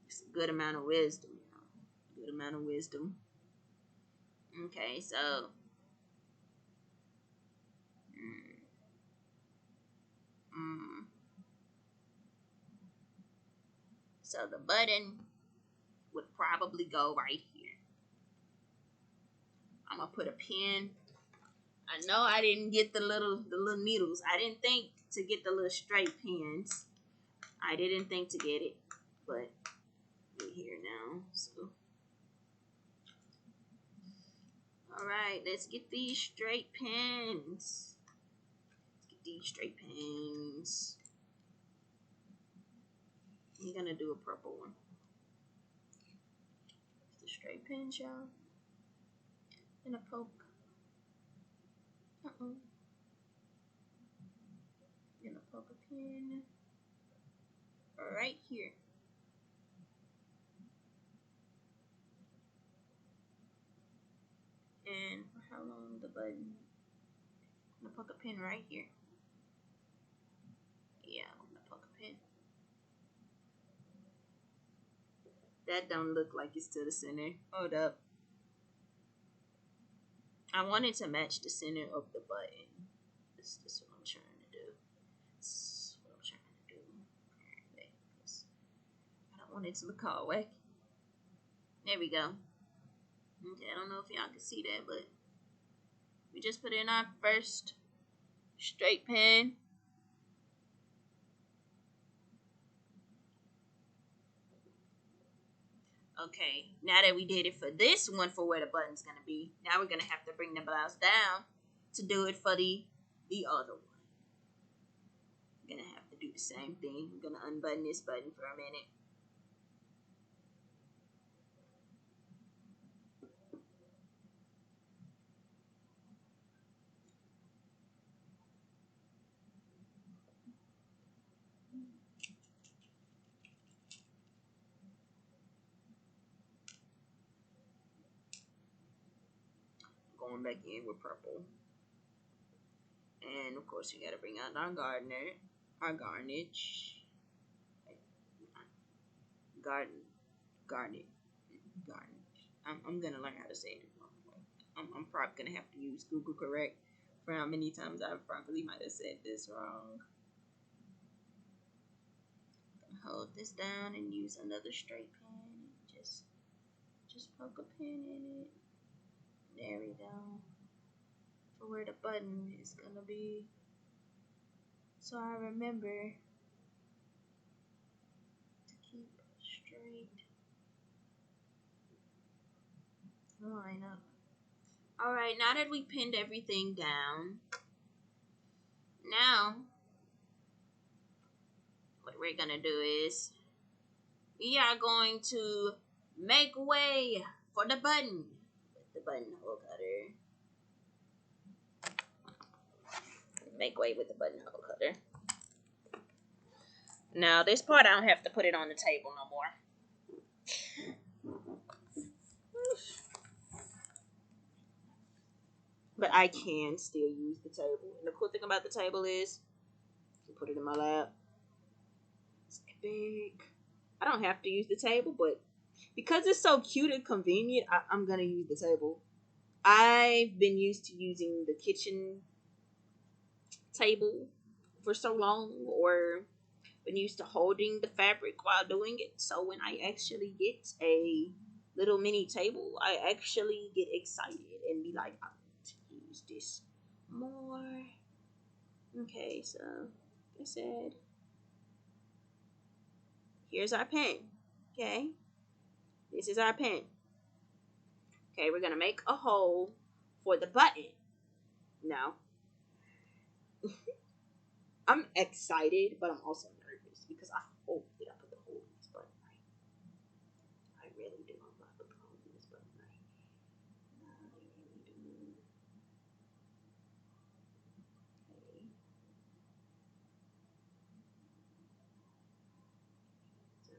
It's a good amount of wisdom, Good amount of wisdom. Okay, so mm, mm, so the button would probably go right here. I'm gonna put a pin. I know I didn't get the little needles. I didn't think to get the little straight pins. I didn't think to get it, but we're here now. So, all right, let's get these straight pins. Let's get these straight pins. I'm gonna do a purple one. The straight pins, y'all. And a poke. And a poke a pin right here. And for how long the button? I'm gonna poke a pin right here. Yeah, I'm gonna poke a pin. That don't look like it's to the center. Hold up. I want it to match the center of the button. This is what I'm trying to do. This is what I'm trying to do. Apparently. I don't want it to look all wacky. There we go. Okay, I don't know if y'all can see that, but we just put in our first straight pin. Okay, now that we did it for this one for where the button's gonna be, now we're gonna have to bring the blouse down to do it for the other one. We're gonna have to do the same thing. I'm gonna unbutton this button for a minute. Going back in with purple. And of course we gotta bring out our garnish. Garnet. I'm gonna learn how to say it. I'm probably gonna have to use Google Correct for how many times I probably might have said this wrong. Hold this down and use another straight pin. Just poke a pin in it. There we go. For where the button is gonna be. So I remember to keep straight. Line up. Alright, now that we pinned everything down, now what we're gonna do is we are going to make way for the button with the buttonhole cutter. Make way with the buttonhole cutter. Now this part I don't have to put it on the table no more. But I can still use the table. And the cool thing about the table is I can put it in my lap. It's big. I don't have to use the table, but because it's so cute and convenient, I'm gonna use the table. I've been used to using the kitchen table for so long, or been used to holding the fabric while doing it. So when I actually get a little mini table, I actually get excited and be like, I want to use this more. Okay, so like I said, here's our pen. Okay, this is our pen. Okay, we're gonna make a hole for the button. Now, I'm excited, but I'm also nervous because I hope that I put the hole in this button right. I really do hope I put the hole in this button right. I really do. Okay. So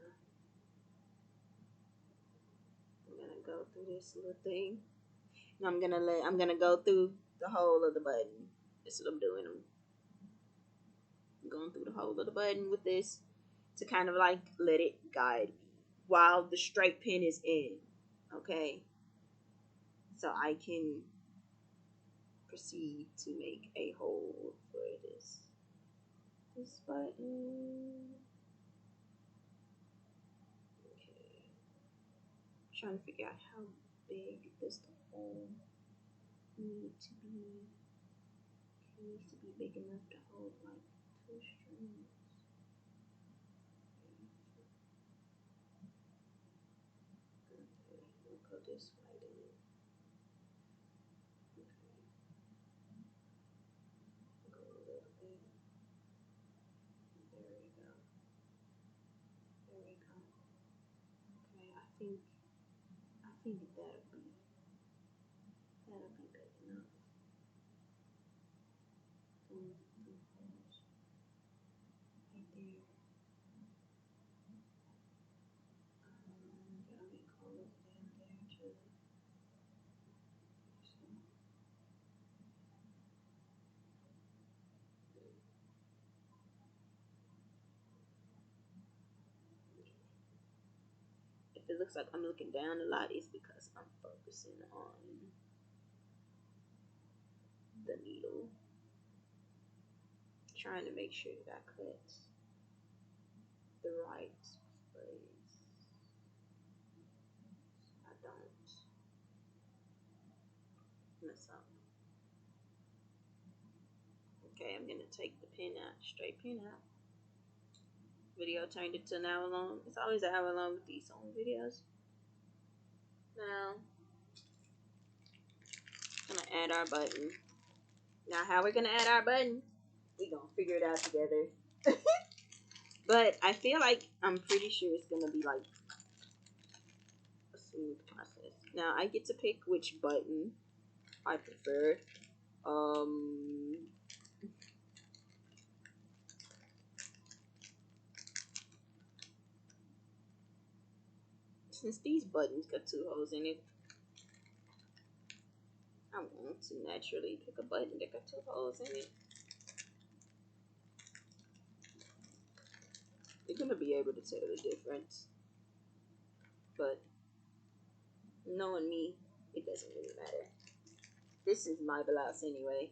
I'm gonna go through this little thing. And I'm gonna go through the hole of the button. That's what I'm doing. I'm going through the hole of the button with this to kind of like let it guide me while the straight pin is in. Okay. So I can proceed to make a hole for this button. Okay. I'm trying to figure out how big does the hole need to be. It needs to be big enough to hold like 2 strings. Okay, we'll go this way then. Okay. Go a little bit. There we go. There we go. Okay, I think that'll here. Gotta make holes down there too. If it looks like I'm looking down a lot, it's because I'm focusing on the needle, trying to make sure that I cut the right place. I don't mess up. Okay, I'm gonna take the pin out, straight pin out. Video turned it to an hour long. It's always an hour long with these song videos. Now, I'm gonna add our button. Now, how we're gonna add our button, we gonna figure it out together. But I feel like I'm pretty sure it's gonna be like a smooth process. Now I get to pick which button I prefer. Since these buttons got two holes in it, I want to naturally pick a button that got two holes in it. You're gonna be able to tell the difference, but knowing me, it doesn't really matter. This is my blouse anyway.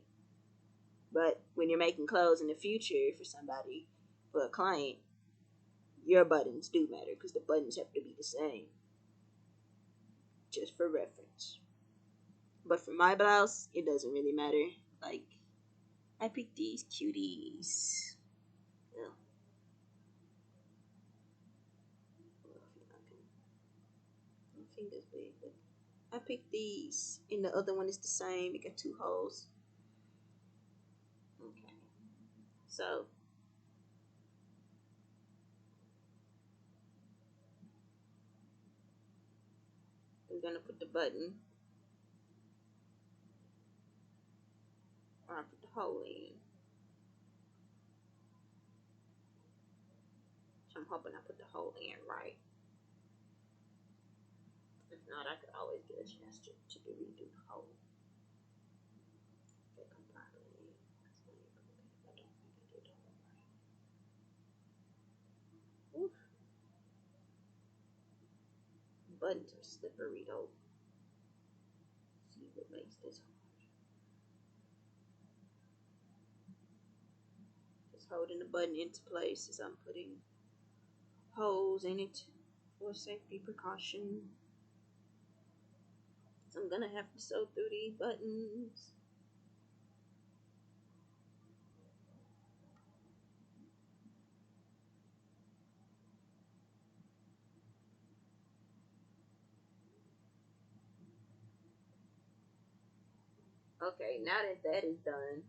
But when you're making clothes in the future for somebody, for a client, your buttons do matter because the buttons have to be the same. Just for reference. But for my blouse, it doesn't really matter. Like, I picked these cuties. Yeah. My finger's big, but I picked these. And the other one is the same. It got two holes. Okay. So, I'm gonna put the button where I put the hole in. So I'm hoping I put the hole in right. If not, I could always get a chance to redo the hole. If I properly. I don't think I did the hole right. Oof. Buttons are slippery though. See what makes this hard. Just holding the button into place as I'm putting holes in it for safety precaution. So I'm gonna have to sew through these buttons. Okay, now that that is done,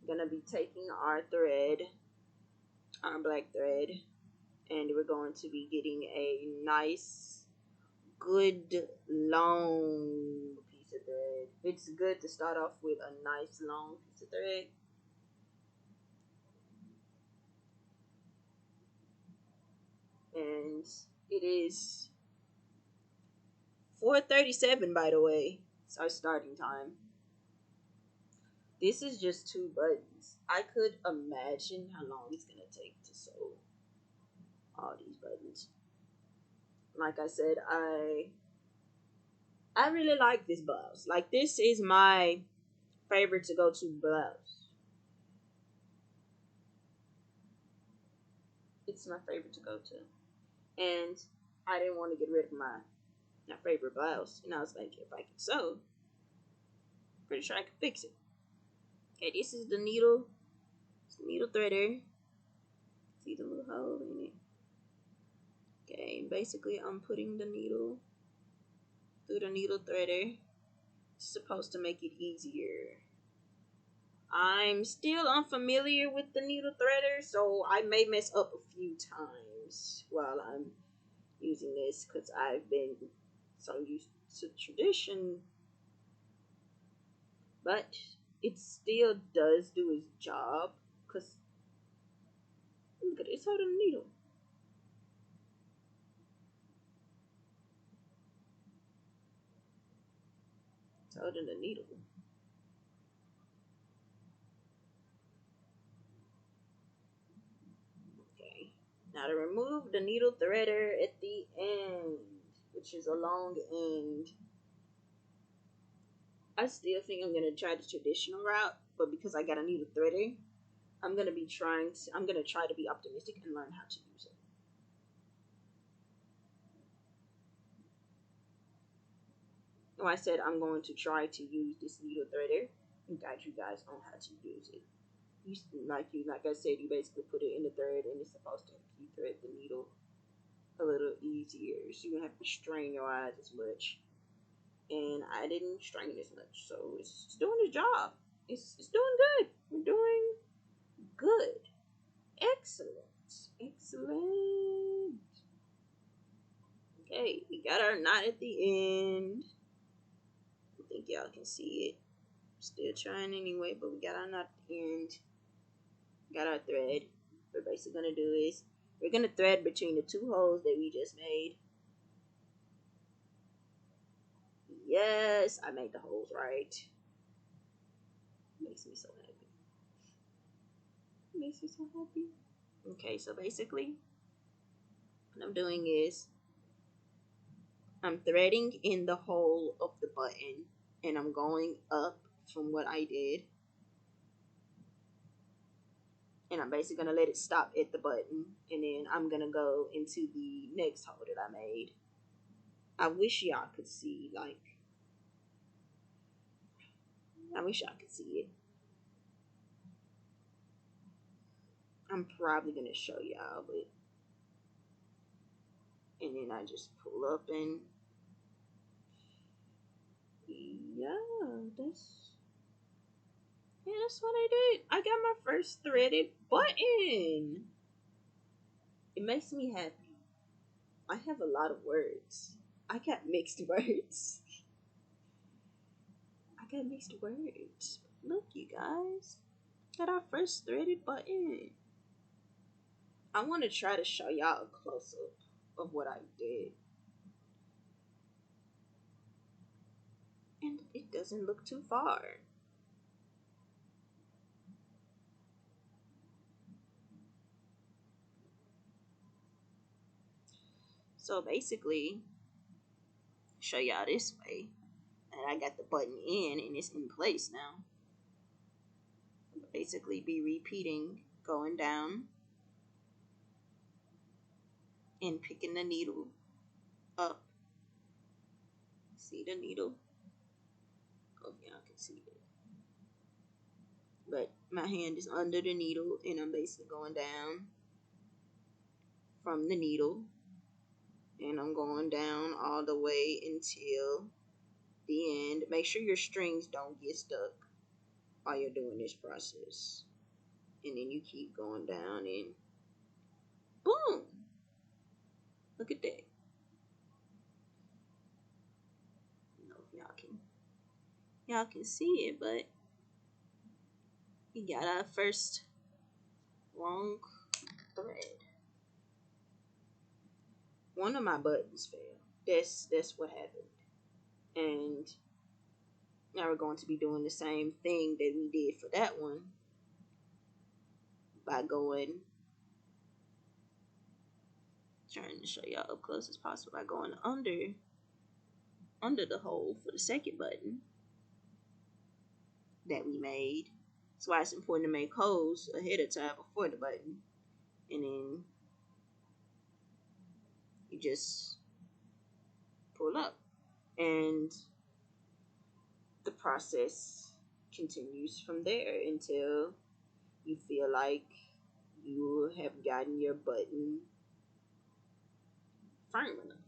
I'm gonna be taking our thread, our black thread, and we're going to be getting a nice, good, long piece of thread. It's good to start off with a nice, long piece of thread. And it is 4:37, by the way. It's our starting time. This is just two buttons. I could imagine how long it's gonna take to sew all these buttons. Like I said, I really like this blouse. Like, this is my favorite to go to blouse. It's my favorite to go to. And I didn't want to get rid of my favorite blouse. And I was like, if I can sew, pretty sure I can fix it. Okay, this is the needle. It's the needle threader. See the little hole in it? Okay, basically I'm putting the needle through the needle threader. It's supposed to make it easier. I'm still unfamiliar with the needle threader, so I may mess up a few times while I'm using this because I've been so used to tradition, but it still does do its job because Look at it, it's holding the needle. It's holding the needle. Okay. Now to remove the needle threader at the end, which is a long end. I still think I'm gonna try the traditional route, but because I got a needle threader, I'm gonna try to be optimistic and learn how to use it. So I said I'm going to try to use this needle threader and guide you guys on how to use it. Like I said, you basically put it in the thread and it's supposed to help you thread the needle a little easier, so you don't have to strain your eyes as much. And I didn't strain as much, so it's doing its job. It's doing good. We're doing good. Excellent. Excellent. Okay, we got our knot at the end. I think y'all can see it. Still trying anyway, but we got our knot at the end. Got our thread. What we're basically gonna do is we're gonna thread between the two holes that we just made. Yes, I made the holes right. Makes me so happy. Makes me so happy. Okay, so basically what I'm doing is I'm threading in the hole of the button and I'm going up from what I did. And I'm basically going to let it stop at the button. And then I'm going to go into the next hole that I made. I wish y'all could see, I wish y'all could see it. I'm probably going to show y'all, but. And then I just pull up and. Yeah, that's what I did. I got my first threaded button. It makes me happy. I have a lot of words. I got mixed words. Look, you guys. Got our first threaded button. I want to try to show y'all a close-up of what I did. And it doesn't look too far. So basically, show y'all this way. And I got the button in and it's in place now. Basically be repeating, going down and picking the needle up. See the needle? Hope y'all can see it. But my hand is under the needle and I'm basically going down from the needle. And I'm going down all the way until the end. Make sure your strings don't get stuck while you're doing this process. And then you keep going down and boom! Look at that. I don't know if y'all can see it, but we got our first long thread. One of my buttons failed. That's what happened. And now we're going to be doing the same thing that we did for that one by trying to show y'all up close as possible by going under the hole for the second button that we made. That's why it's important to make holes ahead of time before the button. And then you just pull up. And the process continues from there until you feel like you have gotten your button firm enough.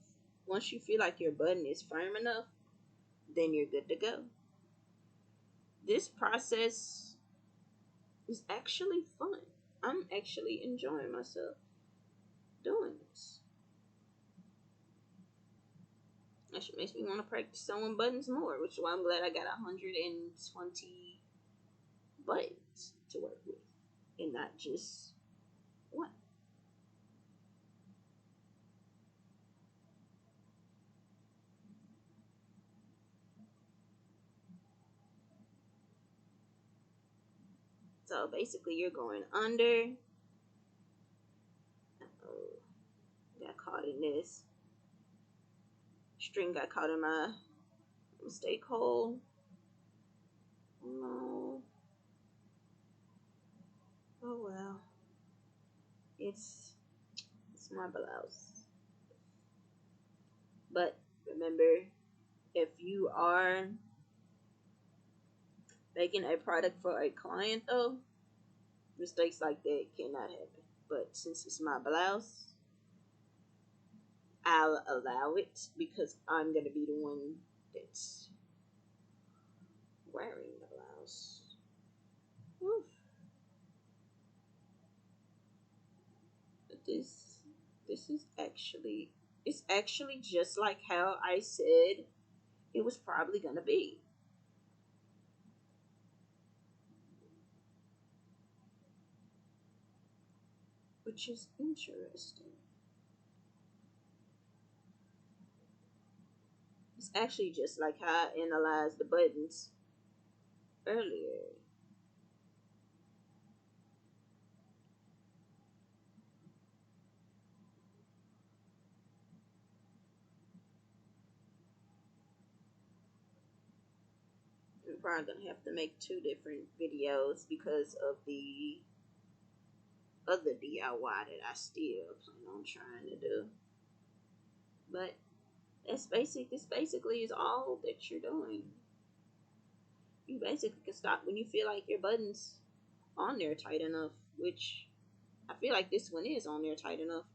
Once you feel like your button is firm enough, then you're good to go. This process is actually fun. I'm actually enjoying myself doing this. Actually makes me want to practice sewing buttons more, which is why I'm glad I got 120 buttons to work with and not just one. So basically you're going under. Oh, got caught in this. String got caught in my mistake hole. No. Oh well. It's my blouse. But remember, if you are making a product for a client though, mistakes like that cannot happen. But since it's my blouse, I'll allow it because I'm gonna be the one that's wearing the blouse. Woof. But this is actually, it's actually just like how I said it was probably gonna be. Which is interesting. It's actually just like how I analyzed the buttons earlier. I'm probably gonna have to make two different videos because of the other DIY that I still plan on trying to do. But that's basic. This basically is all that you're doing. You basically can stop when you feel like your buttons on there tight enough, which I feel like this one is on there tight enough.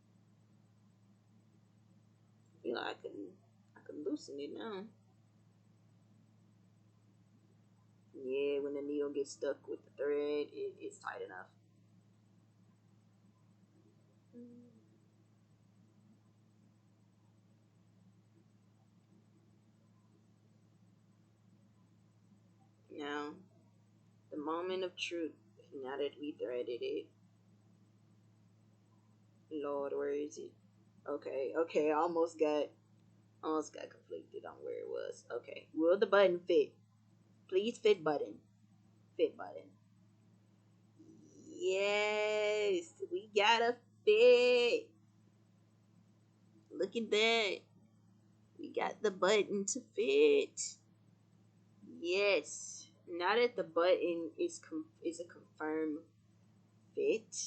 I feel like I can loosen it now. Yeah, when the needle gets stuck with the thread, it's tight enough. Now, the moment of truth. Now that we threaded it, Lord, where is it? Okay, almost got conflicted on where it was. Okay, will the button fit? Please fit button. Fit button. Yes, we got a fit. Look at that. We got the button to fit. Yes. Now that the button is a confirmed fit,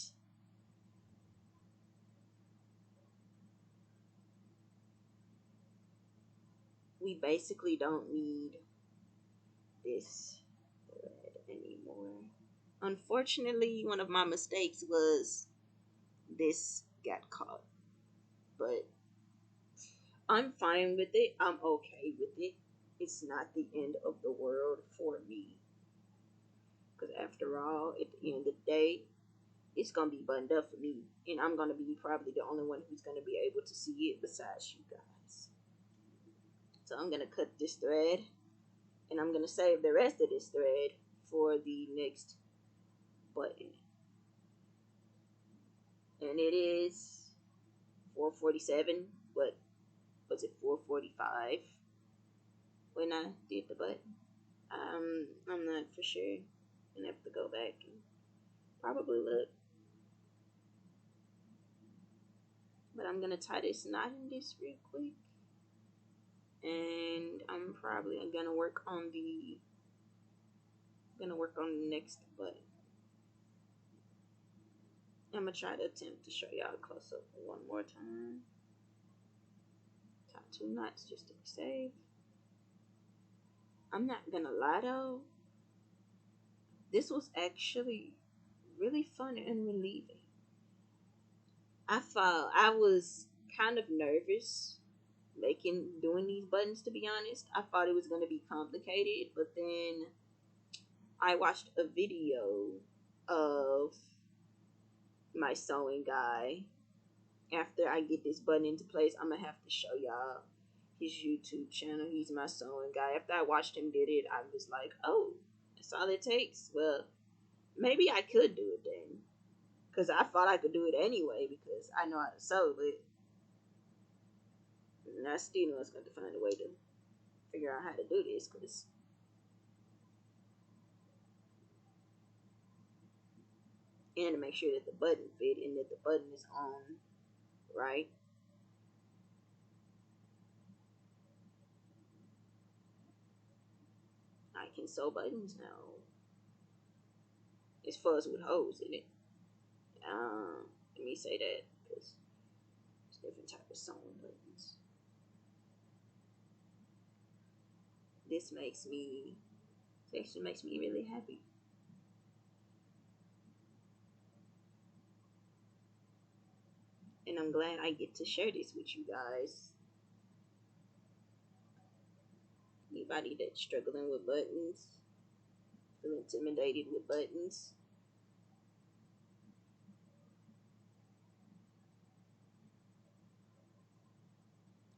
we basically don't need this thread anymore. Unfortunately, one of my mistakes was this got caught, but I'm fine with it. I'm okay with it. It's not the end of the world for me. Because after all, at the end of the day, it's gonna be buttoned up for me, and I'm gonna be probably the only one who's gonna be able to see it besides you guys. So I'm gonna cut this thread, and I'm gonna save the rest of this thread for the next button. And it is 4:47, but was it 4:45 when I did the button? I'm not for sure. I'm gonna have to go back and probably look. But I'm gonna tie this knot in this real quick, and I'm probably gonna work on the next button. I'm gonna try to attempt to show y'all a close up one more time. Tie two knots just to be safe. I'm not gonna lie though, this was actually really fun and relieving. I was kind of nervous doing these buttons, to be honest. I thought it was gonna be complicated, but then I watched a video of my sewing guy. After I get this button into place, I'm gonna have to show y'all his YouTube channel. He's my sewing guy. After I watched him did it, I was like, oh, that's all it takes. Well, maybe I could do it then. Because I thought I could do it anyway because I know how to sew, but I still was going to find a way to figure out how to do this because and to make sure that the button fit and that the button is on right. I can sew buttons now. It's fuzz with holes in it. Let me say that because there's different type of sewing buttons. This actually makes me really happy. And I'm glad I get to share this with you guys. Anybody that's struggling with buttons, feel intimidated with buttons.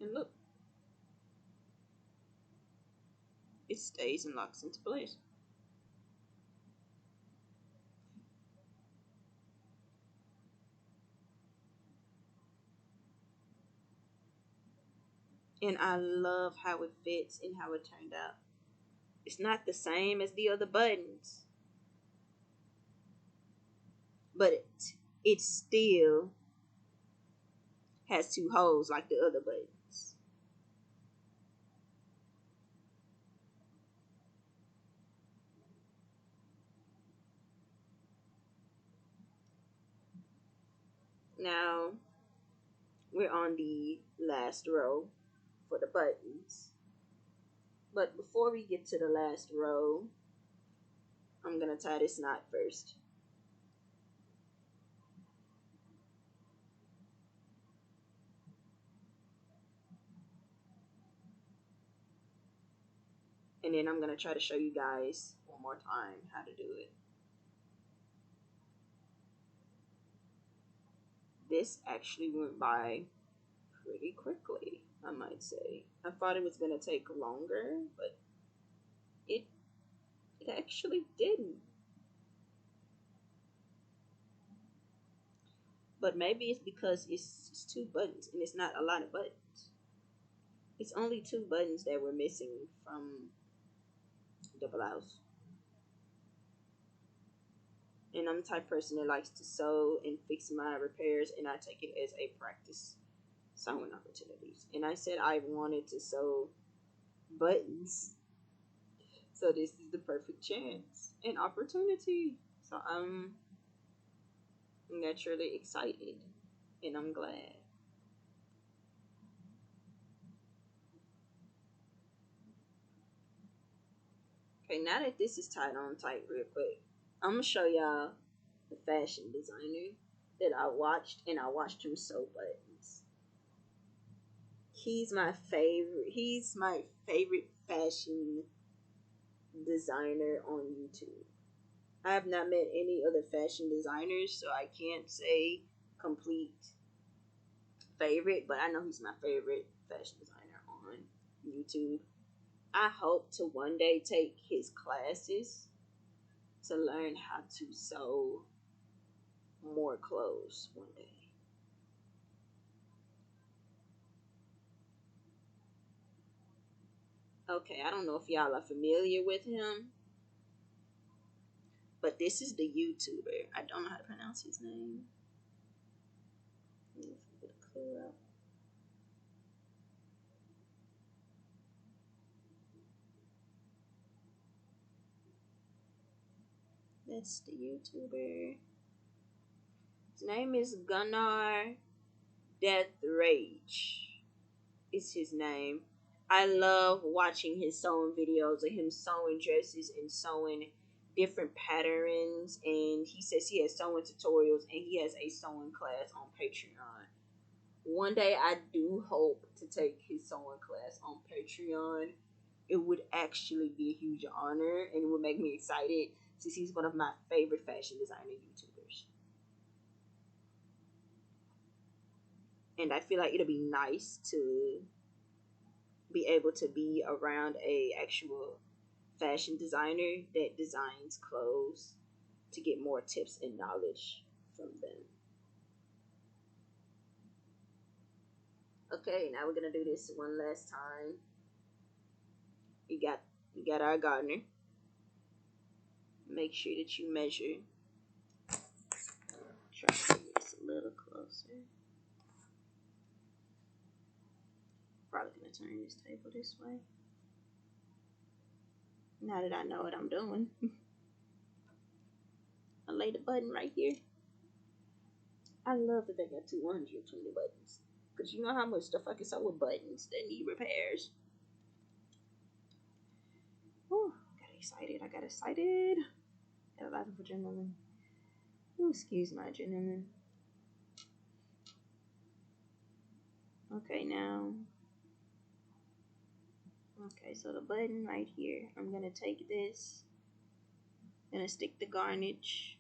And look, it stays and locks into place. And I love how it fits and how it turned out. It's not the same as the other buttons, but it still has two holes like the other buttons. Now we're on the last row for the buttons. But before we get to the last row, I'm gonna tie this knot first. And then I'm gonna try to show you guys one more time how to do it. This actually went by pretty quickly, I might say. I thought it was gonna take longer, but it it actually didn't. But maybe it's because it's two buttons and it's not a lot of buttons. It's only two buttons that were missing from the blouse. And I'm the type of person that likes to sew and fix my repairs, and I take it as a practice sewing opportunities. And I said I wanted to sew buttons, so this is the perfect chance and opportunity. So I'm naturally excited, and I'm glad. Okay, now that this is tied on tight real quick, I'm gonna show y'all the fashion designer that I watched, and I watched him sew buttons. He's my favorite. He's my favorite fashion designer on YouTube. I have not met any other fashion designers, so I can't say complete favorite, but I know he's my favorite fashion designer on YouTube. I hope to one day take his classes to learn how to sew more clothes one day. Okay, I don't know if y'all are familiar with him, but this is the YouTuber. I don't know how to pronounce his name. Let me get a clue out. That's the YouTuber. His name is Gunnar Death Rage. Is his name. I love watching his sewing videos of him sewing dresses and sewing different patterns. And he says he has sewing tutorials and he has a sewing class on Patreon. One day I do hope to take his sewing class on Patreon. It would actually be a huge honor and it would make me excited since he's one of my favorite fashion designer YouTubers. And I feel like it'll be nice to be able to be around a actual fashion designer that designs clothes to get more tips and knowledge from them. Okay, now we're gonna do this one last time. You got our gardener. Make sure that you measure Probably gonna turn this table this way. Now that I know what I'm doing. I lay the button right here. I love that they got 220 buttons. Because you know how much stuff I can sell with buttons that need repairs. Whew, I got excited. Got a lot of adrenaline. Ooh, excuse my adrenaline. Okay, now. Okay, so the button right here. I'm going to take this. Gonna stick the garnish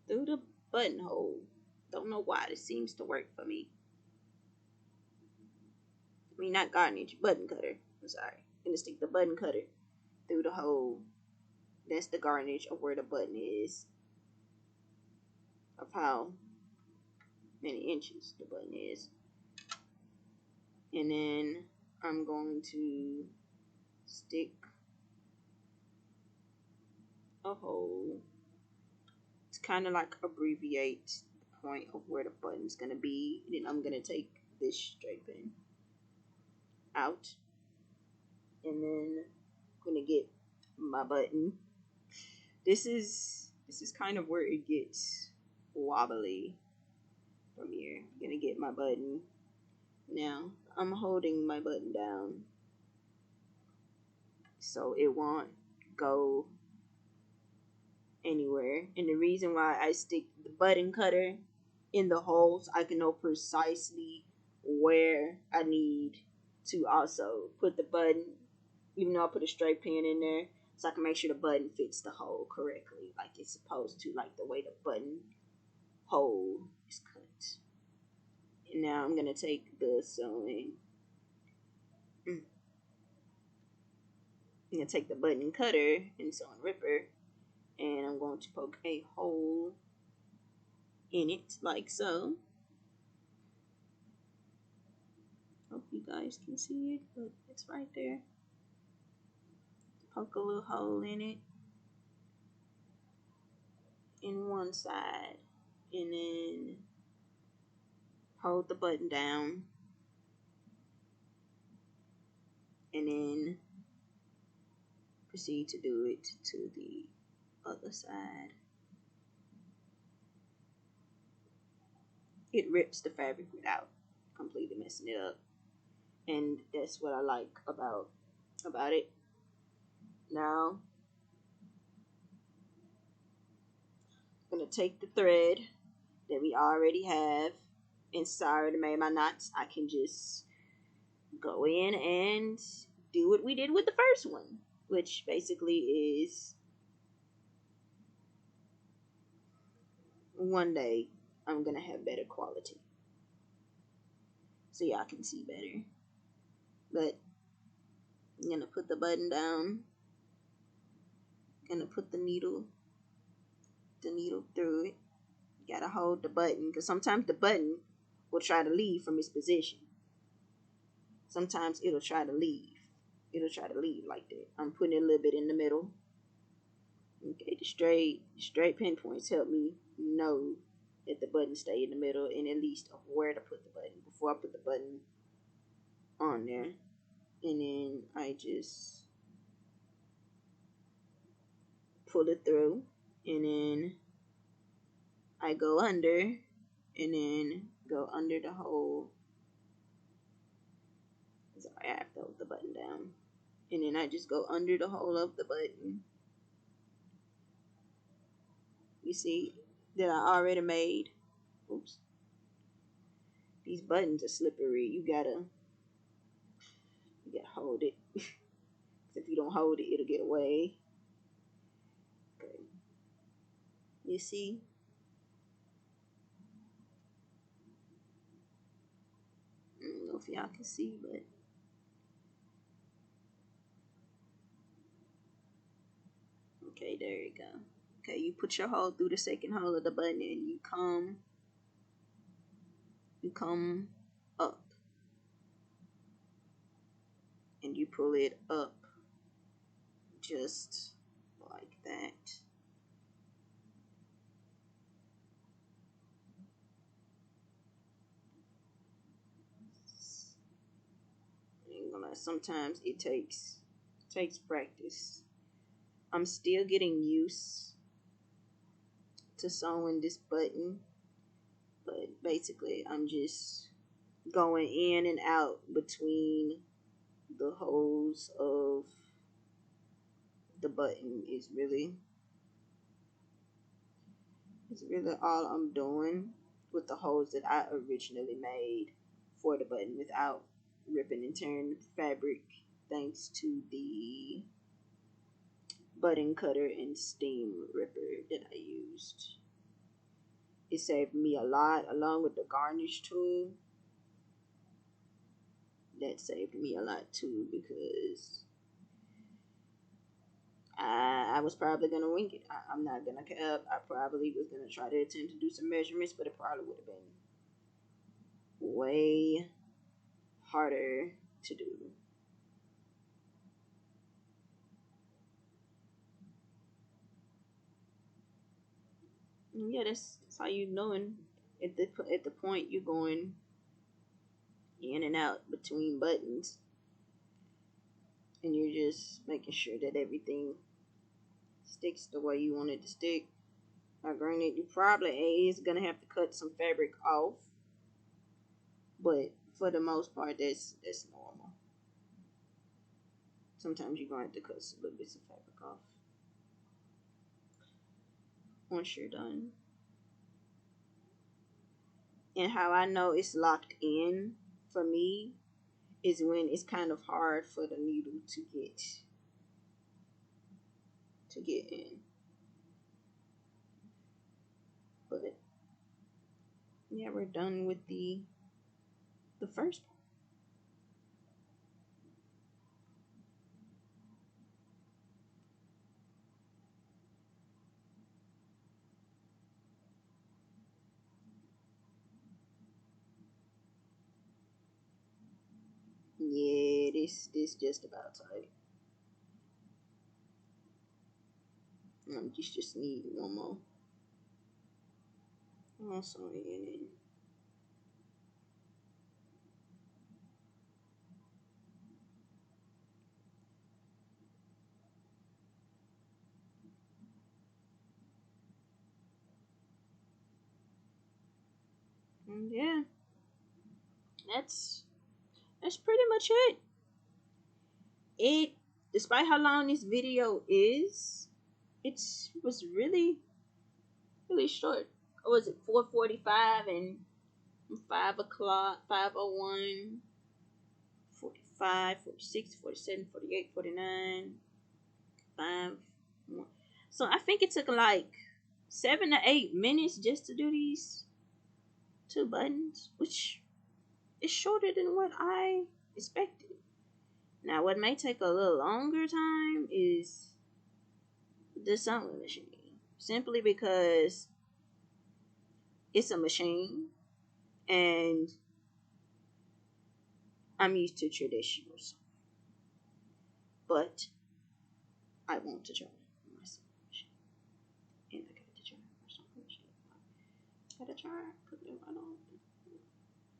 through the buttonhole. Don't know why this seems to work for me. I mean, not garnish, button cutter. I'm sorry. Gonna stick the button cutter through the hole. That's the garnish of where the button is. Of how many inches the button is. And then I'm going to stick a hole. It's kind of like abbreviate the point of where the button's gonna be. And then I'm gonna take this straight pin out, and then I'm gonna get my button. This is kind of where it gets wobbly from here. I'm gonna get my button. Now I'm holding my button down so it won't go anywhere. And the reason why I stick the button cutter in the holes, I can know precisely where I need to also put the button, even though I put a straight pin in there, so I can make sure the button fits the hole correctly, like it's supposed to, like the way the button hole is cut. And now I'm gonna take the sewing. I'm gonna take the button cutter and sewing ripper, and I'm going to poke a hole in it like so. Hope you guys can see it, but it's right there. Poke a little hole in it in one side, and then hold the button down, and then proceed to do it to the other side. It rips the fabric without completely messing it up, and that's what I like about it. Now I'm gonna take the thread that we already have, and sorry to make my knots. I can just go in and do what we did with the first one, which basically is one day I'm gonna have better quality so y'all can see better. But I'm gonna put the button down, gonna put the needle through it. You gotta hold the button, because sometimes the button will try to leave from its position. Sometimes it'll try to leave like that. I'm putting a little bit in the middle. Okay, the straight pinpoints help me know that the button stay in the middle, and at least of where to put the button before I put the button on there. And then I just pull it through, and then I go under, and then go under the hole. Sorry, I have to hold the button down. And then I just go under the hole of the button. You see that I already made. Oops. These buttons are slippery. You gotta hold it. If you don't hold it, it'll get away. Okay. You see? I don't know if y'all can see, but okay, there you go. Okay, you put your hole through the second hole of the button, and you come up, and you pull it up just like that. sometimes it takes practice. I'm still getting used to sewing this button, but basically I'm just going in and out between the holes of the button is really all I'm doing with the holes that I originally made for the button without ripping and tearing the fabric, thanks to the button cutter and steam ripper that I used. It saved me a lot, along with the garnish tool. That saved me a lot too, because I was probably gonna wing it. I'm not gonna cap. I probably was gonna try to attempt to do some measurements, but it probably would have been way harder to do. Yeah, that's how you knowing at the point you're going in and out between buttons, and you're just making sure that everything sticks the way you want it to stick. Now, granted, you probably is gonna have to cut some fabric off, but for the most part, that's normal. Sometimes you're gonna have to cut some little bits of fabric off once you're done. And how I know it's locked in for me is when it's kind of hard for the needle to get in. But yeah, we're done with the first part. Yeah, this just about tight. Just need one more. Also in it. And yeah, that's that's pretty much it. It, despite how long this video is, it was really short. What was it, 4:45 and 5 o'clock, 5:01, 45, 46, 47, 48, 49, 5. So I think it took like 7 to 8 minutes just to do these two buttons, which is shorter than what I expected. Now, what may take a little longer time is the sewing machine, simply because it's a machine and I'm used to traditional sewing. But I want to try my sewing machine. And I got to try my sewing machine. I got to try it. Put them right on.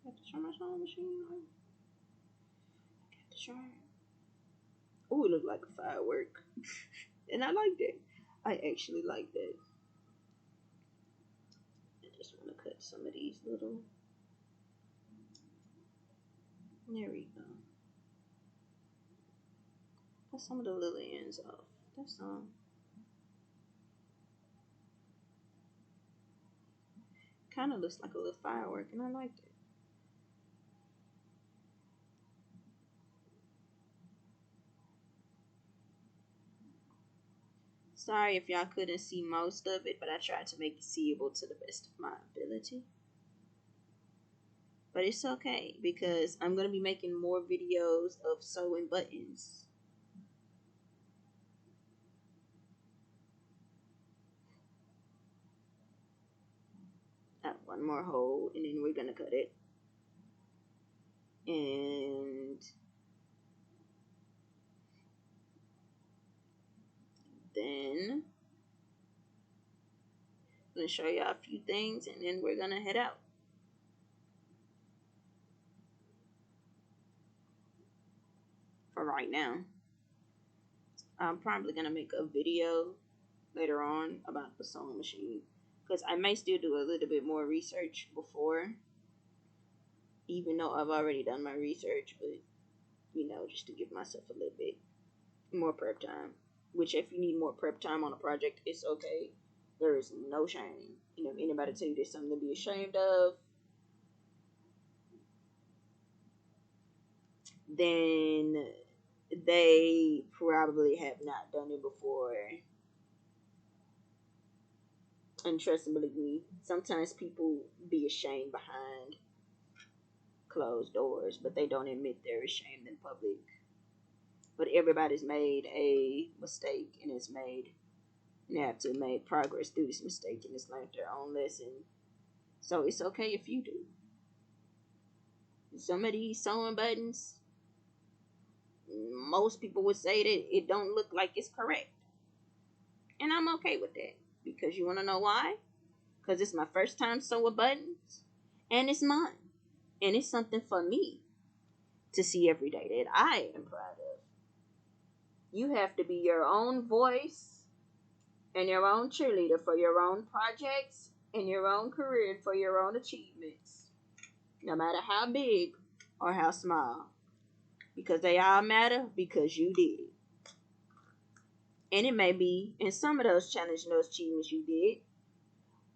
I got to try my sewing machine. I got to try it. Oh, it looked like a firework. And I like that. I actually like that. I just want to cut some of these little. There we go. Cut some of the little ends off. That's all. Kind of looks like a little firework, and I liked it. Sorry if y'all couldn't see most of it, but I tried to make it seeable to the best of my ability. But it's okay, because I'm going to be making more videos of sewing buttons. One more hole, and then we're going to cut it. And then I'm going to show y'all a few things, and then we're going to head out. right now. I'm probably gonna make a video later on about the sewing machine, because I may still do a little bit more research before, even though I've already done my research, but you know, just to give myself a little bit more prep time. Which, if you need more prep time on a project, it's okay. There is no shame. And if anybody tell you there's something to be ashamed of, then they probably have not done it before. And trust and believe me, sometimes people be ashamed behind closed doors, but they don't admit they're ashamed in public. But everybody's made a mistake, and it's made, and they have to make progress through this mistake, and it's learned their own lesson. So it's okay if you do. Some of these sewing buttons, most people would say that it don't look like it's correct. And I'm okay with that. Because you want to know why? Because it's my first time sewing buttons. And it's mine. And it's something for me to see every day that I am proud of. You have to be your own voice and your own cheerleader for your own projects and your own career and for your own achievements. No matter how big or how small. Because they all matter because you did it. And it may be, in some of those challenges and those achievements you did,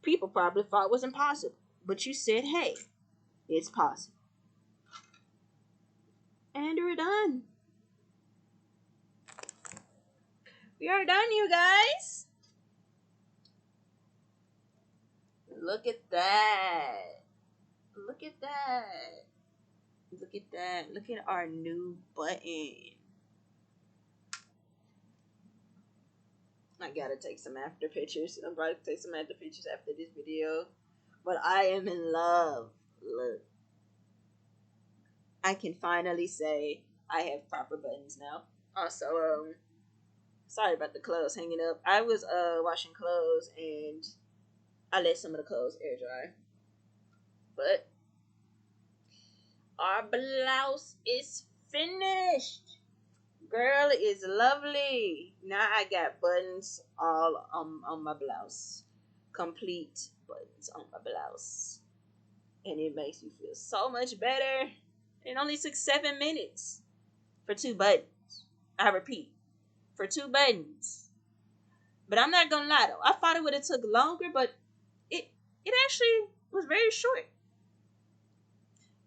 people probably thought it was impossible. But you said, hey, it's possible. And we're done. We are done, you guys. Look at that. Look at that. Look at that. Look at our new button. I gotta take some after pictures. I'm about to take some after pictures after this video. But I am in love. Look. I can finally say I have proper buttons now. Also, sorry about the clothes hanging up. I was washing clothes and I let some of the clothes air dry. But our blouse is finished. Girl is lovely. Now I got buttons all on my blouse. Complete buttons on my blouse. And it makes me feel so much better. It only took 7 minutes for 2 buttons. I repeat, for 2 buttons. But I'm not gonna lie though. I thought it would have took longer, but it actually was very short.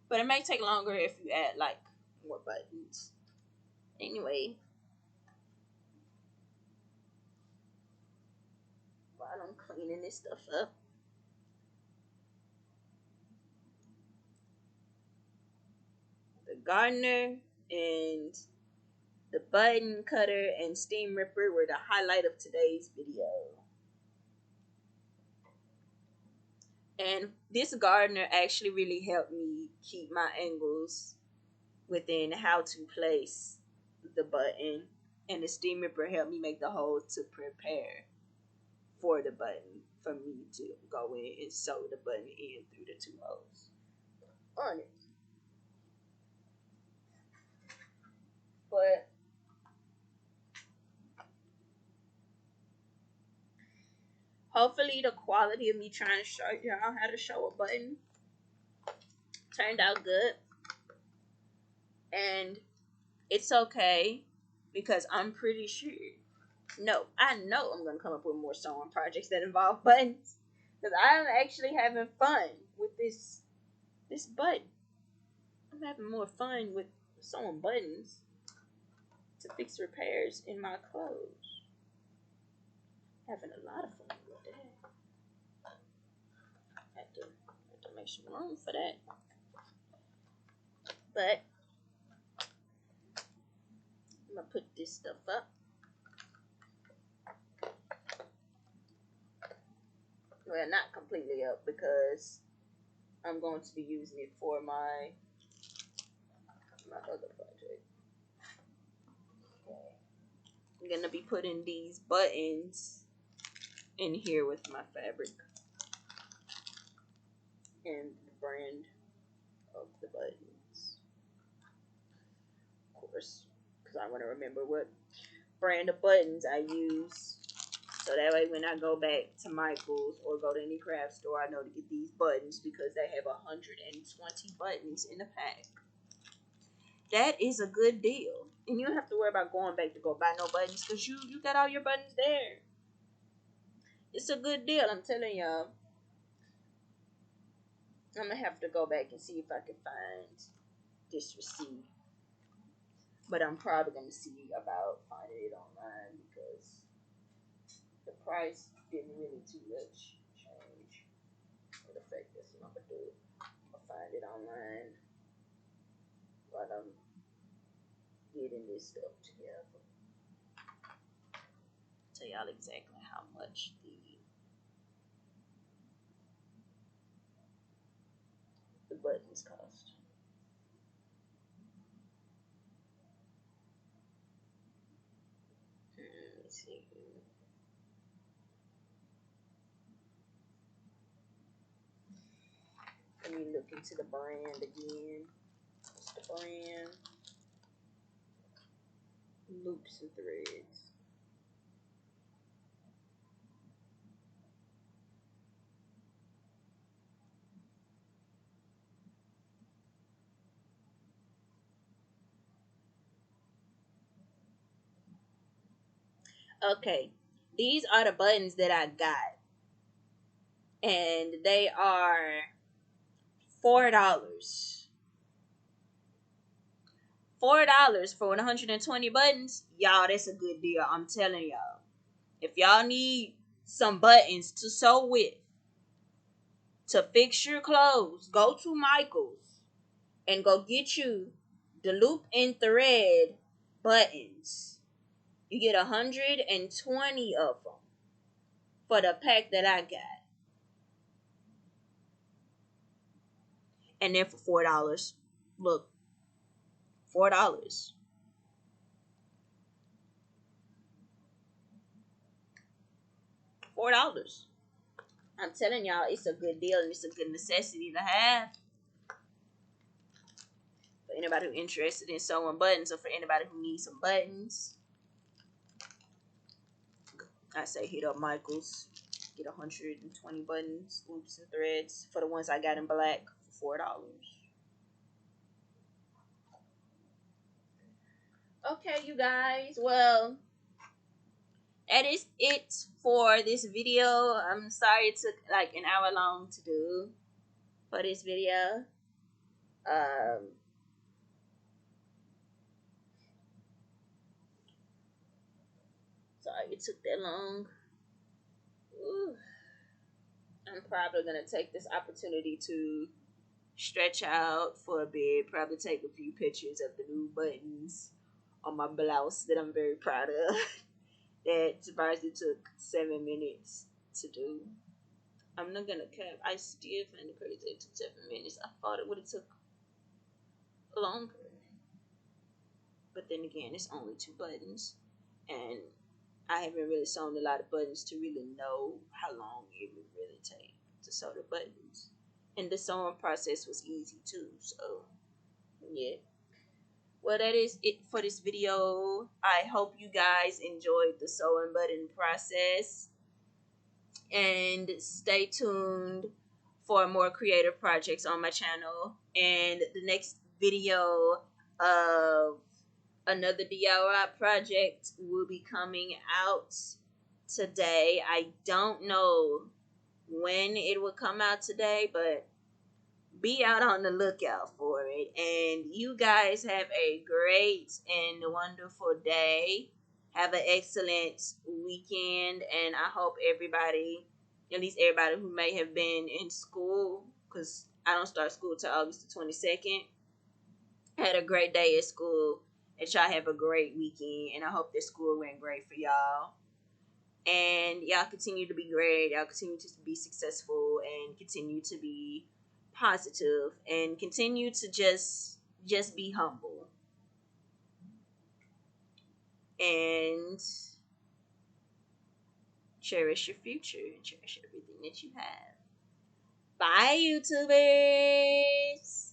But it may take longer if you add like more buttons. Anyway, while I'm cleaning this stuff up, the gardener and the button cutter and steam ripper were the highlight of today's video. And this gardener actually really helped me keep my angles within how to place the button. And the steam ripper helped me make the hole to prepare for the button for me to go in and sew the button in through the 2 holes on it. But hopefully the quality of me trying to show y'all how to sew a button turned out good. And it's okay because I'm pretty sure, I know I'm going to come up with more sewing projects that involve buttons. Because I'm actually having fun with this button. I'm having more fun with sewing buttons to fix repairs in my clothes. Having a lot of fun with that. Have to make some room for that. But I'm gonna put this stuff up. Well, not completely up because I'm going to be using it for my other project. Okay. I'm gonna be putting these buttons in here with my fabric and the brand of the buttons, of course, because because I want to remember what brand of buttons I use. So that way when I go back to Michael's or go to any craft store, I know to get these buttons because they have 120 buttons in the pack. That is a good deal. And you don't have to worry about going back to go buy no buttons because you got all your buttons there. It's a good deal, I'm telling y'all. I'm going to have to go back and see if I can find this receipt. But I'm probably going to see about finding it online because the price didn't really too much change. For the fact that's what I'm going to do. I'll find it online while I'm getting this stuff together. Tell y'all exactly how much the buttons cost. Let's see. Let me look into the brand again. What's the brand? Loops and Threads. Okay, these are the buttons that I got, and they are $4. $4 for 120 buttons, y'all. That's a good deal. I'm telling y'all. If y'all need some buttons to sew with, to fix your clothes, go to Michael's and go get you the loop and thread buttons. You get 120 of them for the pack that I got. And then for $4. Look, $4. $4. I'm telling y'all, it's a good deal and it's a good necessity to have. For anybody who's interested in sewing buttons or for anybody who needs some buttons, I say hit up Michael's. Get 120 buttons, loops, and threads for the ones I got in black for $4. Okay, you guys. Well, that is it for this video. I'm sorry it took like an hour long to do for this video. Sorry it took that long. Ooh. I'm probably gonna take this opportunity to stretch out for a bit. Probably take a few pictures of the new buttons on my blouse that I'm very proud of. That surprisingly took 7 minutes to do. I'm not gonna cap. I still find it crazy it took 7 minutes. I thought it would have took longer. But then again, it's only 2 buttons. And I haven't really sewn a lot of buttons to really know how long it would really take to sew the buttons. And the sewing process was easy too. So, yeah. Well, that is it for this video. I hope you guys enjoyed the sewing button process. And stay tuned for more creative projects on my channel. And the next video of another DIY project will be coming out today. I don't know when it will come out today, but be out on the lookout for it. And you guys have a great and wonderful day. Have an excellent weekend, and I hope everybody, at least everybody who may have been in school, because I don't start school till August the 22nd, had a great day at school, and y'all have a great weekend, and I hope that school went great for y'all. And y'all continue to be great, y'all continue to be successful, and continue to be positive, and continue to just be humble. And cherish your future and cherish everything that you have. Bye, YouTubers.